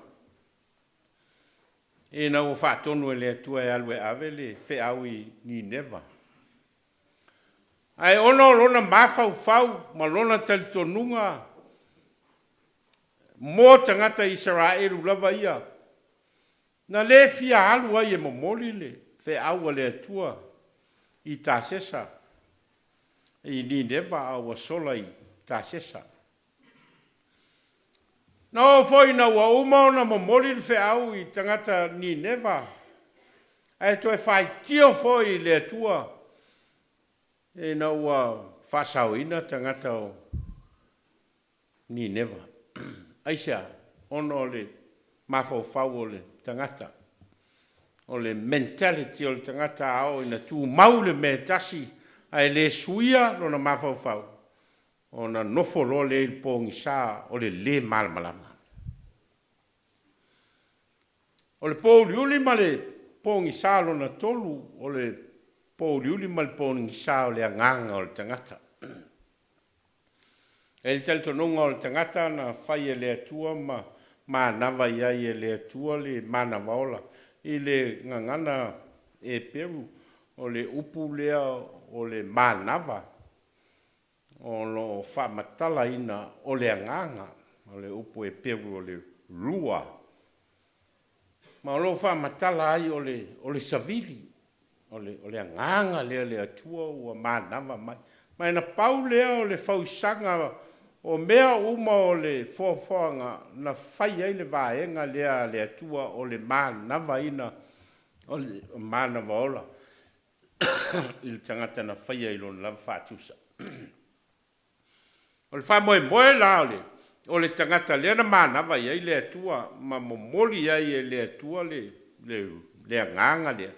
E na o whaatonu e le atua e alwe ave le wheaui ni neva. Ai ono lona mafau ma lona talitonunga mo tangata Israelu lava ia. Na le fia alu ai e momoli le fe aua le atua I tasesa. I ni neva aua sola I tasesa. Na o foi na ua uma ona momoli le fe au I tangata ni neva. Ai to e fai tio foi le atua. E na ua fasauina tangata o ni neva. Aisha, ono le mafau o le tangata. O le mentality o le tangata ao ina tu maule me tasi ai le suia lona mafau. O na nofo lo le il pongi sa o le malmalama. O le pouliuli ma le pongi sa lona tolu o le pouliuli ma le pongi sa o le anganga o le tangata. E le talitonunga o le tangata na fai e le atua ma nava iai e le atua le mana vaola. I le ngangana e peru o le upu lea o le manava. O lo whamatala ina o le anganga. O le upu e peru o le rua. Ma o lo whamatala ai o le savili. O le anganga lea le atua ua manava mai. Ma ina pau lea o le fausanga o mea uma o le foafoanga na fai ai le vaenga lea le atua o le manava ina o le manava ola. I le tangata na fai ai lona lava whaatusa. O le whamoe la o le tangata lea na manava iai le atua ma momoli ai e le atua le anganga lea.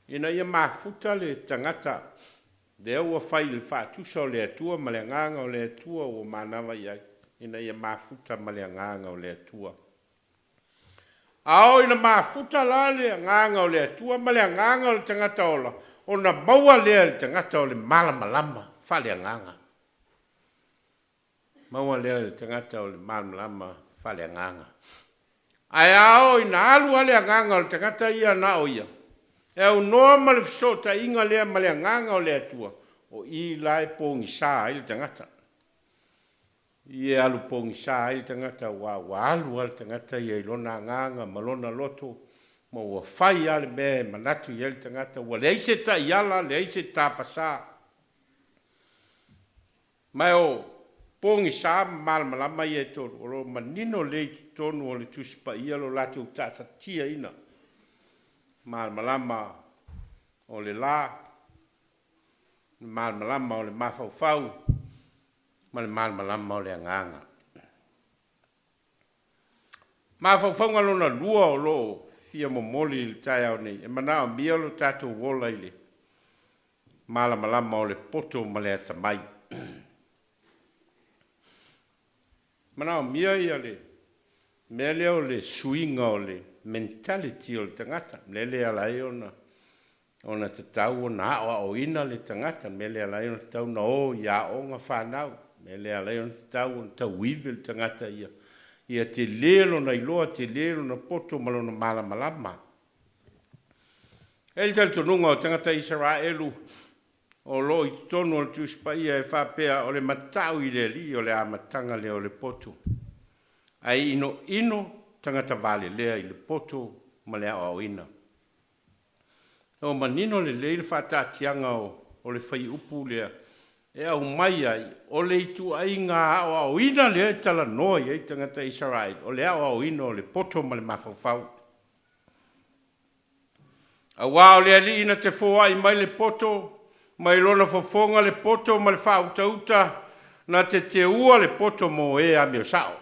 Ina ia mafuta le tangata le ua fai le whaatusa o le atua ma le anganga o le atua o manava iai. Ina ia mafuta ma le anganga o le atua. Ao ina mafuta la le anganga o le atua ma le anganga o le tangata ola. O na maua lea le tangata o le malamalama fa le anganga. Maua lea le tangata o le malamalama fa le anganga. Ai ao ina alua le anganga o le tangata ia na o ia. E au noa ma le fisota inga lea ma le anganga o le atua. O I lai pongi sa ai le tangata. I e alu pongi sa ai le tangata wa alu al tangata i e lona anganga ma lona loto. Ma ua fai ale me manatu i le tangata. Ua le aise ta iala, le aise ta pasa. Mai o pongi sa malama i e tonu. O lo manino le tonu o le tusipa ia lo latu tata tia ina. Malama o le la, malama o le mafau, ma le malama o le anganga. Mafau ngalona lua o lo fia momoli le tai au nei, e mana o mia lo tatou wola i le malama o le poto ma le atamai. Mana o mia ia le mea lea o le suinga o le mentality o le tangata. Mele alai ona te tau o na o ina le tangata. Mele alai ona te tau na o ia o ngā whanau. Mele alai ona te tau o tau iwe le tangata ia. Ia te lelo na iloa, te lelo na poto malona malamalama. E le talitonunga o tangata Israelu o lo I tonu o le tuspa ia e whapea o le matau I le li o le amatanga le o le poto. Ai ino tangata vale lea I le poto ma lea o ina. O manino le le whatatianga o le whai upu lea. E au mai ai, o le itu ai ngā o ina lea tala noi ai tangata Israel. O lea o ina o le poto ma le mafafau. A wao lea li ina te fōa I mai le poto, mai lona fofonga le poto ma le whautauta, na te ua le poto mo e a mio sao.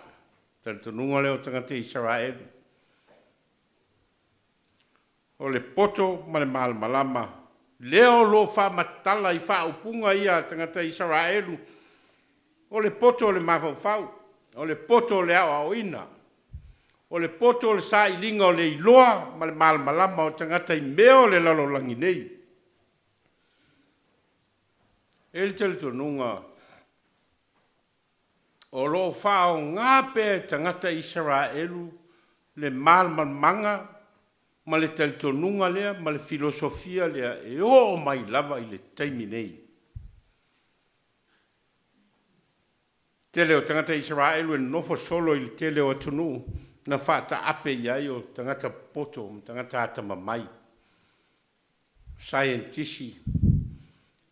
Talitonunga leo tangata Israel. O le poto ma le malama. Leo lo whamatala I whaupunga ia tangata Israelu. O le poto o le mafau. O le poto o le au ina. O le poto o le sa ilinga o le iloa ma le malama o tangata I meo le lalolangi nei. E le talitonunga o lo whao ngāpe tangata Israelu le malmanga ma le talitonunga lea, ma le filosofia lea, e o mai lava I le taimi nei. te leo tangata Israel e nofo solo i te leo atunu na whata ape iai o tangata poto, tangata atama mai. Scientisti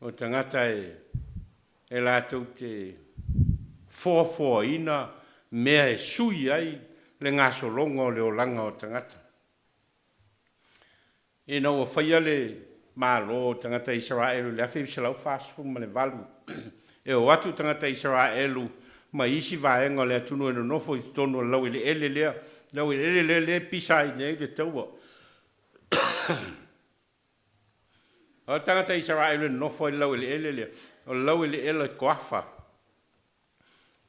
o tangata e lātou te ina mea e sui ai le ngā solonga o le o langa o tangata. E nau a whaia le mālo o tangata Israelu le awhi wisalau whāsifu ma le walu. E o atu tangata Israelu ma isi vaenga le atunu e no nofo i tonu lau ele ele lea. Lau ele ele le pisai nei le taua. O tangata Israelu nofo i lau ele ele lea. O lau ele ele koafa.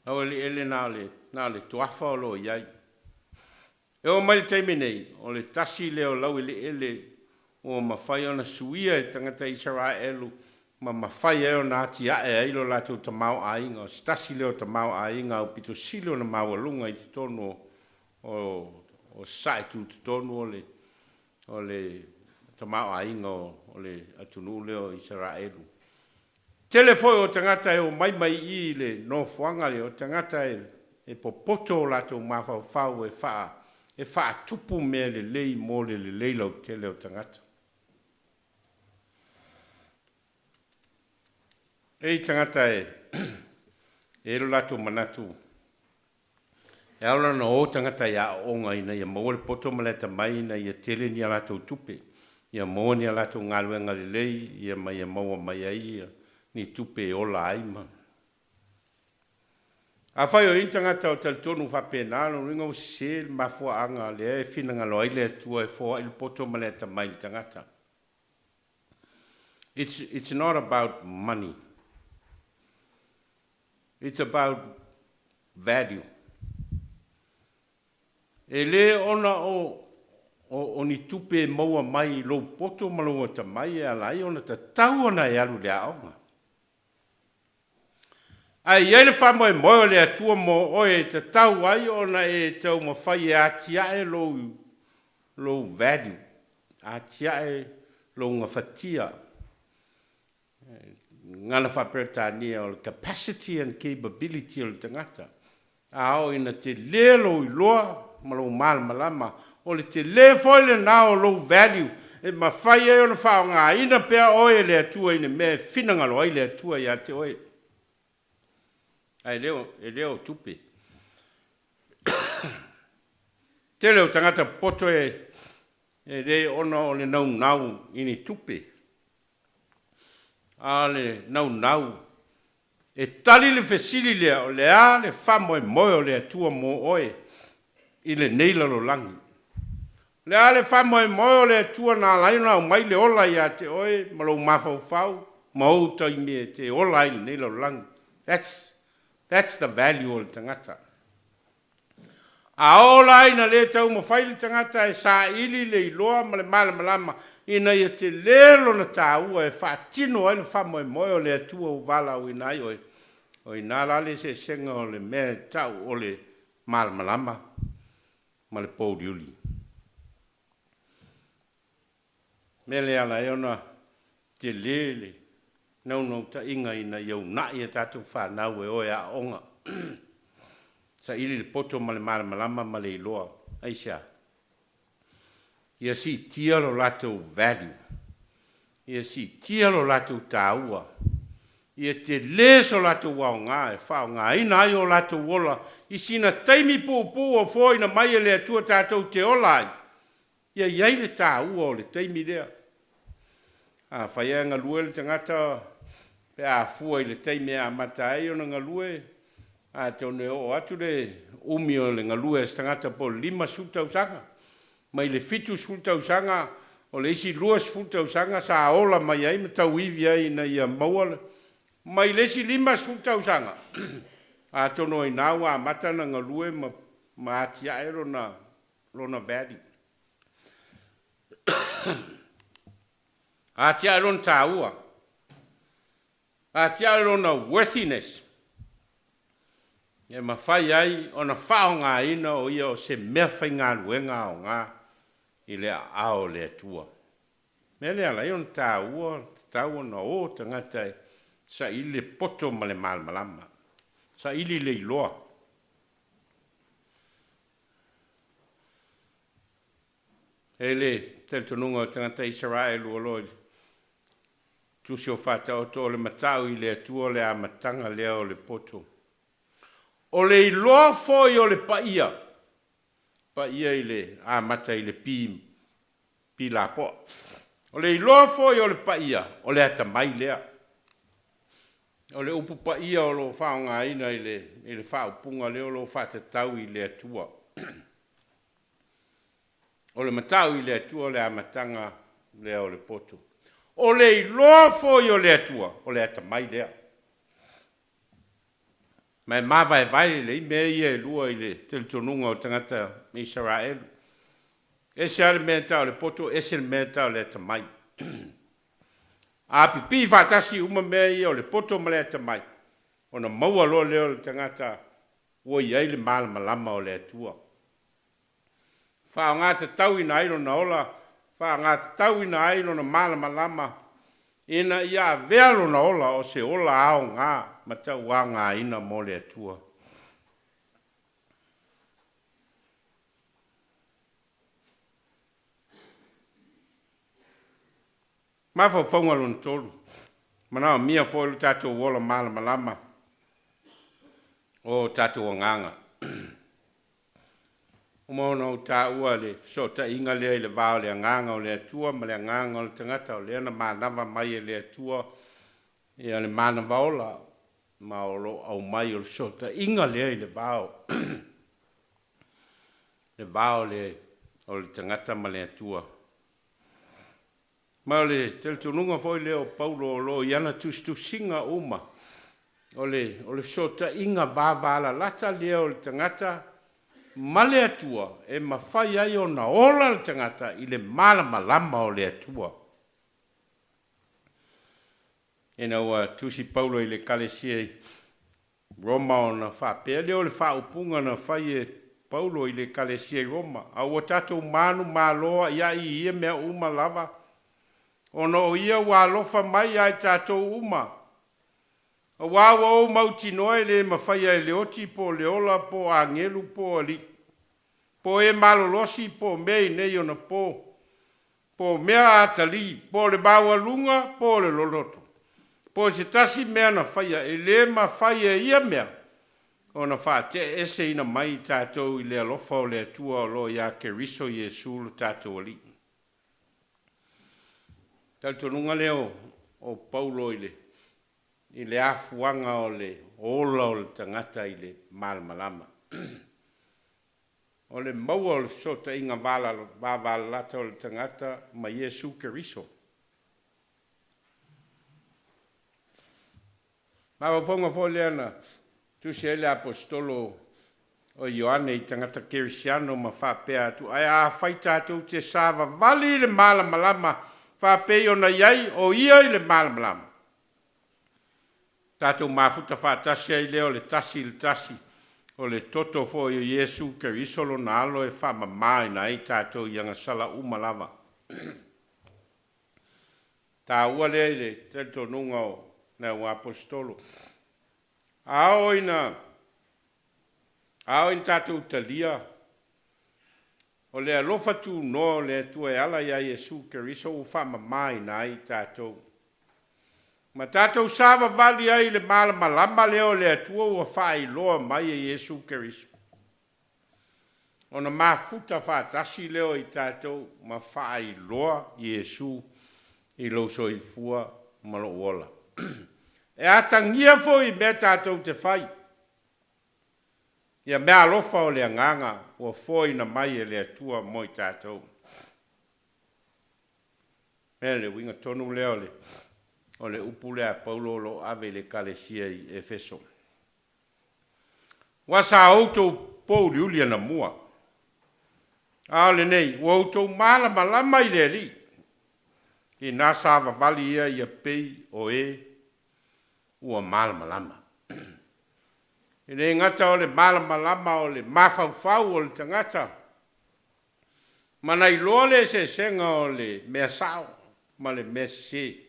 Lau ele ele nā le tuafa o lo iai. E o mai teime nei, o le tasi leo lau ele ele o mawhai ona suia e tangata Israelu, ma mawhai e o nā tia e ailo lātou ta mau ainga, o stasi leo ta mau ainga, o pito silo na mau alunga i te tono o saitu te tono o le ta mau ainga o le atunu leo Israelu. Telefoi o tangata e o mai I le no fuanga le o tangata e popoto o lātou mawhau e wha tupu mea le lei mo le lau tele o tangata. E tangata e lo lātou manatu. E aula na o tangata ia onga ina ia maua le poto maleta mai ina ia tele ni a lātou tupe. Ia maua ni a lātou ngaluenga le lei, ia maua mai ai ni tupe o la aima. A whai o intangata o talitonu whapenalo, ringa o se mafua anga le e whina ngalo aile atua e fōa ilu poto maleta mai tangata. It's not about money. It's about value. E le ona o ni tupe maua mai lo poto malonga ta mai e alai ona ta tau ona e alu le aonga. Ai ele famo e moe le atua mo oe te tau ai ona e tau mawhai e atia e lo value. Atia e lo ngawhatia. Ngana whaperetania o le capacity and capability o le tangata. Ao ina te lelo i loa ma lo malama. O le te le foile na o lo value. E mawhai e ona whao ngā ina pea oe le atua ina mea whinangalo ai le atua i a te oe. Ai leo tupe. Te leo tangata poto e re ona o le nau ini tupe. A le nau. E tali le fesili lea o le a le famo e moe o le atua mo oe. I le neila lo langi. Le a le famo e moe o le atua na laina o mai le ola i a te oe. Ma lo mawhau. Ma o taimi e te ola i le neila lo langi. That's the value o le tangata. A ola ina le tau mawhai le tangata e sa ili le iloa ma le malama. Ina ia te lelo na tāua e whaatino ai le whamo e moe o le atua o Vailaau ina ai oe. O ina lale se senga o le mea tau o le malama. Ma le Porirua. Mele ala e ona te lele. Nau ta inga ina iau nai e tātou whanau e oe a onga. Sa ili le poto ma le malama ma le iloa. Aisha. Ia si tia lo latou value. Ia si tia lo latou tāua. Ia te leso latou wao ngā e whao ngā. Ina ai o latou wola. I sina taimi pōpō o fōi na mai e le atua tātou te olai. Ia iai le tāua o le taimi lea. A whaia ngā lue le tangata. Pe a fua i le taimi a mata ai o na ngā lue. A te one o atu le umi o le ngā lue e tangata po 5 sultau sanga. Mai le fitu sultau sanga, o le isi 2 sultau sanga, sa ola mai ai, ma tau iwi ai na ia maua. Mai le isi 5 sultau sanga. A tono i nāua a matana ngā lue, ma ati ae rona vadi. Ati ae rona tāua. Ati ae rona worthiness. E ma whai ai, o na whao ngā ina o ia o se mea whai ngā luenga o ngā i le ao le atua. Mea lea lai on tāua na o tangata sa i le poto ma le malama. Sa ili le iloa. Ele, te tonunga o tangata Israel o loi. Tusi o whata o to le matau i le atua le a matanga lea o le poto. O le iloa foi o le paia. Paia i le a mata i le pi la po. O le iloa foi o le paia, o le ata mai lea. O le upu paia o lo whaonga ina i le whaupunga leo lo whata tau i le atua. O le matau i le atua le amatanga lea o le poto. O le iloa foi o le atua, o le ata mai lea. Mai mawai vai le mea ia e lua i le teletonunga o tangata Israel. Ese ale mea tau le poto, ese mea tau le ata mai. A pipi whatasi uma mea ia o le poto ma le ata mai. O na maua loa leo le tangata ua iai le malama o le atua. Wha ngā te tau ina ailo na ola, wha ngā te tau ina ailo na malama ina ia vealo na ola o se ola ao ngā matau wā ngā ina mo le atua. Mawha whaunga lona tolu. Manawa mia fo lu tātou wola malama o tātou nganga. Umono o tā ua le so ta inga lea i le vāo le nganga o le atua ma le nganga o le tangata o le ana mānawa mai e le atua e ale mānawa ola ma o lo au mai o le so ta inga lea i le vāo. Le vāo le o le tangata ma le atua. Ma le teletonunga foi leo Paulo o lo iana tusinga uma. O le so ta inga vāvala lata lea o le tangata ma le atua e mawhai ai o na ola le tangata i le malama o le atua. E na ua tusi Paulo i le kalesia i Roma o na whapea leo le whaupunga na whai e Paulo i le kalesia i Roma. A ua tatou manu maloa ia i ia mea uma lava. O no ia ua lofa mai ai tatou uma. A wawa o mauti noe le mawhai ai le oti po le ola po a ngelu po ali. Po e malolosi po mei nei ona po. Po mea atali, po le bawa lunga, po le loloto. Po se tasi mea na whaia, e le ma whaia ia mea. O na wha te ese ina mai tātou i le alofa o le atua o lo ia ke riso Jesu lo tātou ali. Tātou nunga leo o Paulo i le afuanga o le ola o le tangata i le malama. O le maua o le sota inga vāvala lata o le tangata ma Jesu Keriso. Mawa whonga fo leana, tu se ele apostolo o Ioane i tangata Kerisiano ma whapea atu. Ai a whaita atu te sāwa vali le malama whapea o na iai o ia i le malama. Tātou mafuta whātasi ai leo le tasi. O le toto fo i Jesu Keriso lo na alo e whamamai na i tātou ianga sala umalava. Tā ua lea i le teto nunga o na ua apostolo. Ao ina tātou talia. O le alofa tu no le tua e ala ia Jesu Keriso u whamamai na i tātou. Ma tātou sāwa vali ai le malama leo le atua ua whai loa mai e Jesu Keriso. O na mafuta whātasi leo i tātou ma whai loa Jesu i lauso i fua malo ola. E atangia fo i mea tātou te whai. Ia mea alofa o le anganga ua foi na mai e le atua mo i tātou. Mea le winga tonu leo le. O le upulea Paulo lo ave le kalesia i Efeso. Wasa auto pou liulia na mua. Ale nei, o auto malama i le li. I nasa vali ia i a pei o ua malama. I le ngata o le malama o le mafau o le tangata. Mana i loa le se senga o le mea sao, ma le mea se.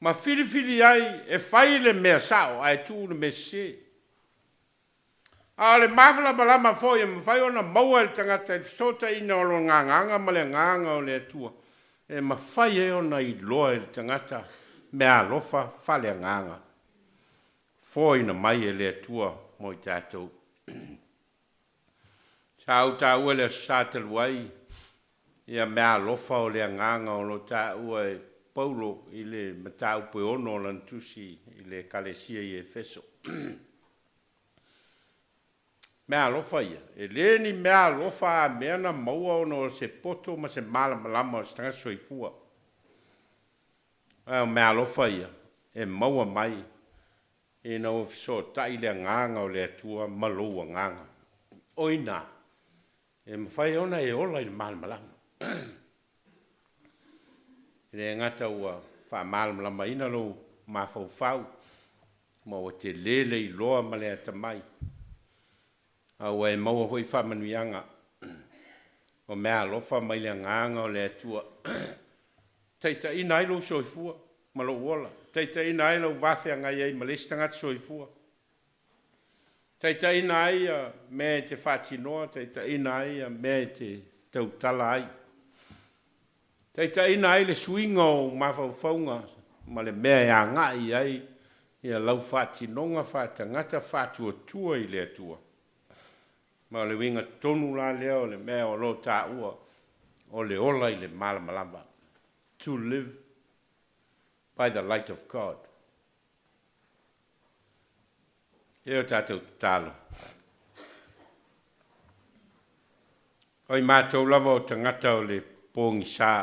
Ma fili ai e fai le mea sao ai tu le me se. A le mawala malama foi e fai ona maua le tangata e sota ina o lo nganga ma le nganga o le atua. E ma fai e ona I loa le tangata me alofa fale nganga. Foi na mai e le atua mo I tātou. Tau ua le sātalu ai. Ia me alofa o le nganga o lo tā ua e Paulo I le matau pe ono lantusi I le kalesia I Efeso. Mea alofa ia. E leni mea alofa a mea na maua ono se poto ma se malama o stanga soifua. Mea alofa ia. E maua mai. E na ofiso tai le nganga o le atua maloua nganga. Oina. E mawhai ona e ola I le malama. E ngata ua wha malama ina lo ma fau. Ma o te lele I loa ma le atamai. Aua e maua hoi whamanuianga. O mea alofa mai le nganga o le atua. Teita ina ilo soifua, malo wola. Teita ina ilo wafea ngai ai malistangata soifua. Teita ina ai me te whatinoa, teita ina ai me te tautala ai. Teita ina ai le suinga o mawhauwhaunga, ma le mea ia ngai ai, ia lau whatinonga whatangata whatuatua I le atua. Ma le winga tonu la leo le mea o lo tā ua o le ola I le malamalama. To live by the light of God. E o tātou tālo. Oi mātou lava o tangata o le pōngi sā.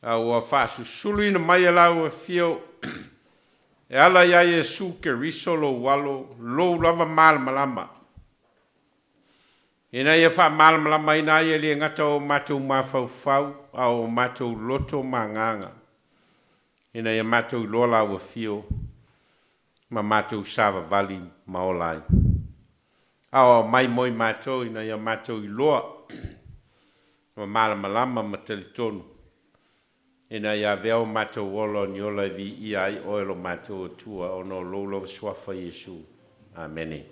A ua whāsu sulu ina mai alau e whio. E ala iai e su ke riso lo walo, lo lava malamalama. Ina ia wha malamalama ina ia li ngata o mātou mawhauwhau a o mātou loto manganga. Ina ia mātou lola ua whio ma mātou sāwa vali maolai. A o mai moi mātou ina ia mātou I loa ma malamalama ma telitonu. Ina ia veo mātou olo ni ola vi ia I oelo mātou tua o no lolo swafa Yesu. Amene.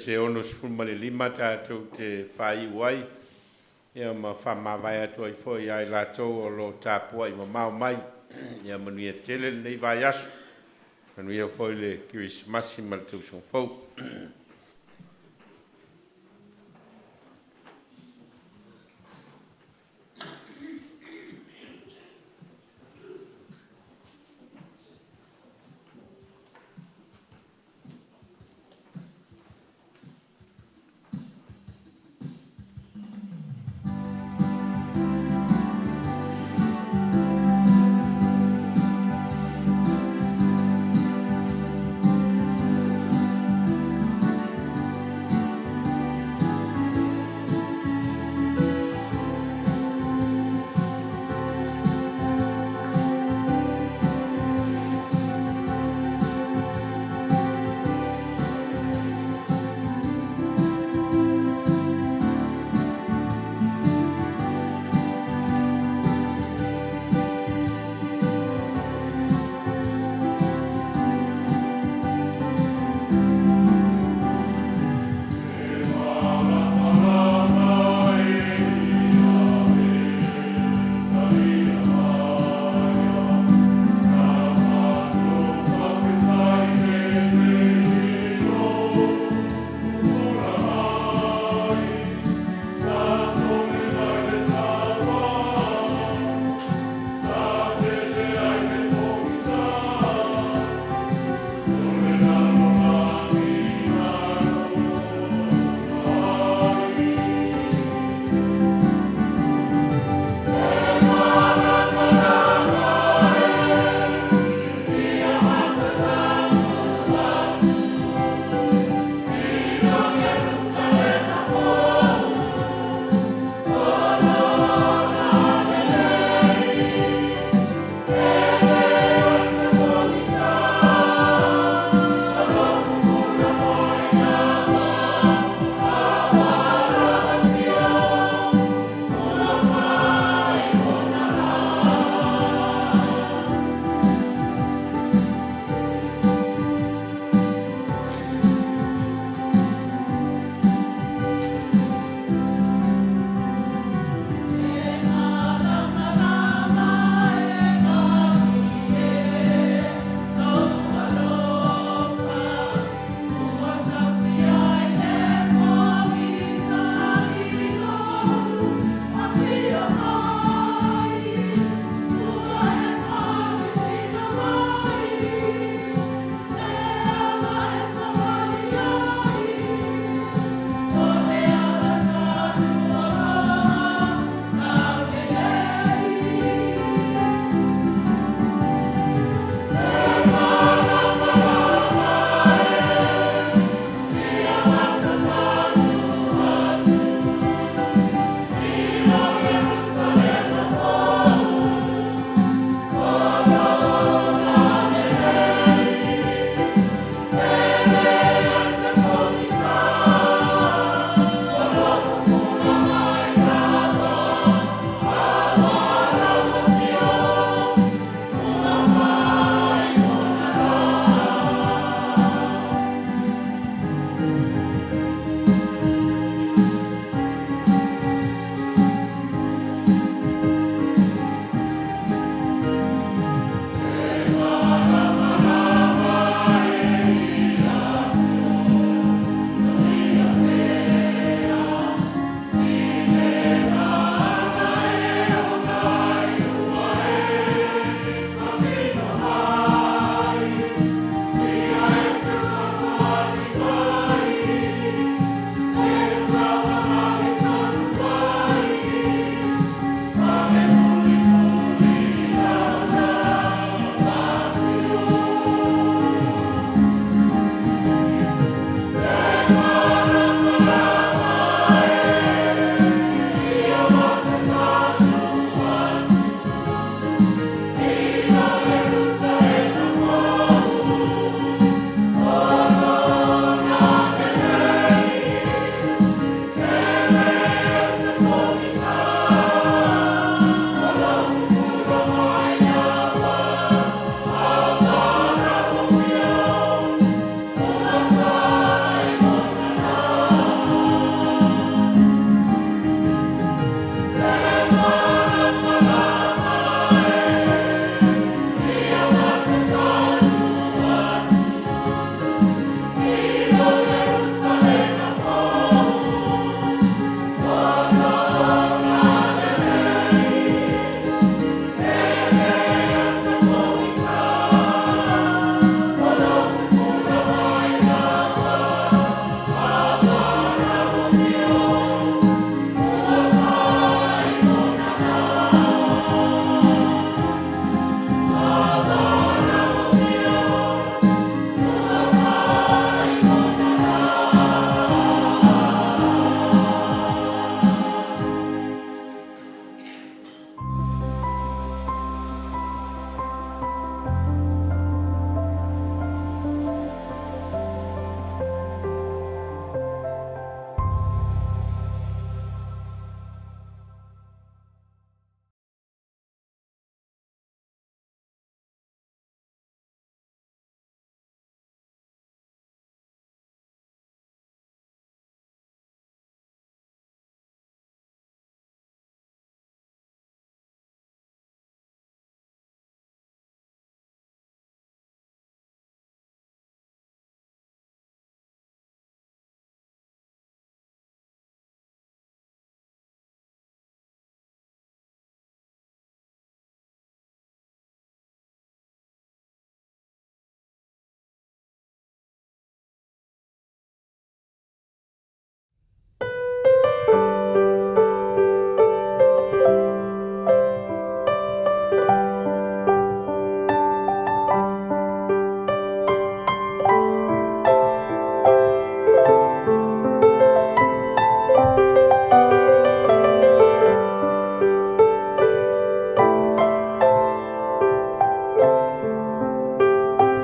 Se ono sfuma le lima tātou te whai uai. Ia ma whamawai atu ai fwoi ai lātou o lo tāpua I ma mau mai. Ia manuia tele nei vai asu. Manuia fwoi le kirismasi ma le tau song fau.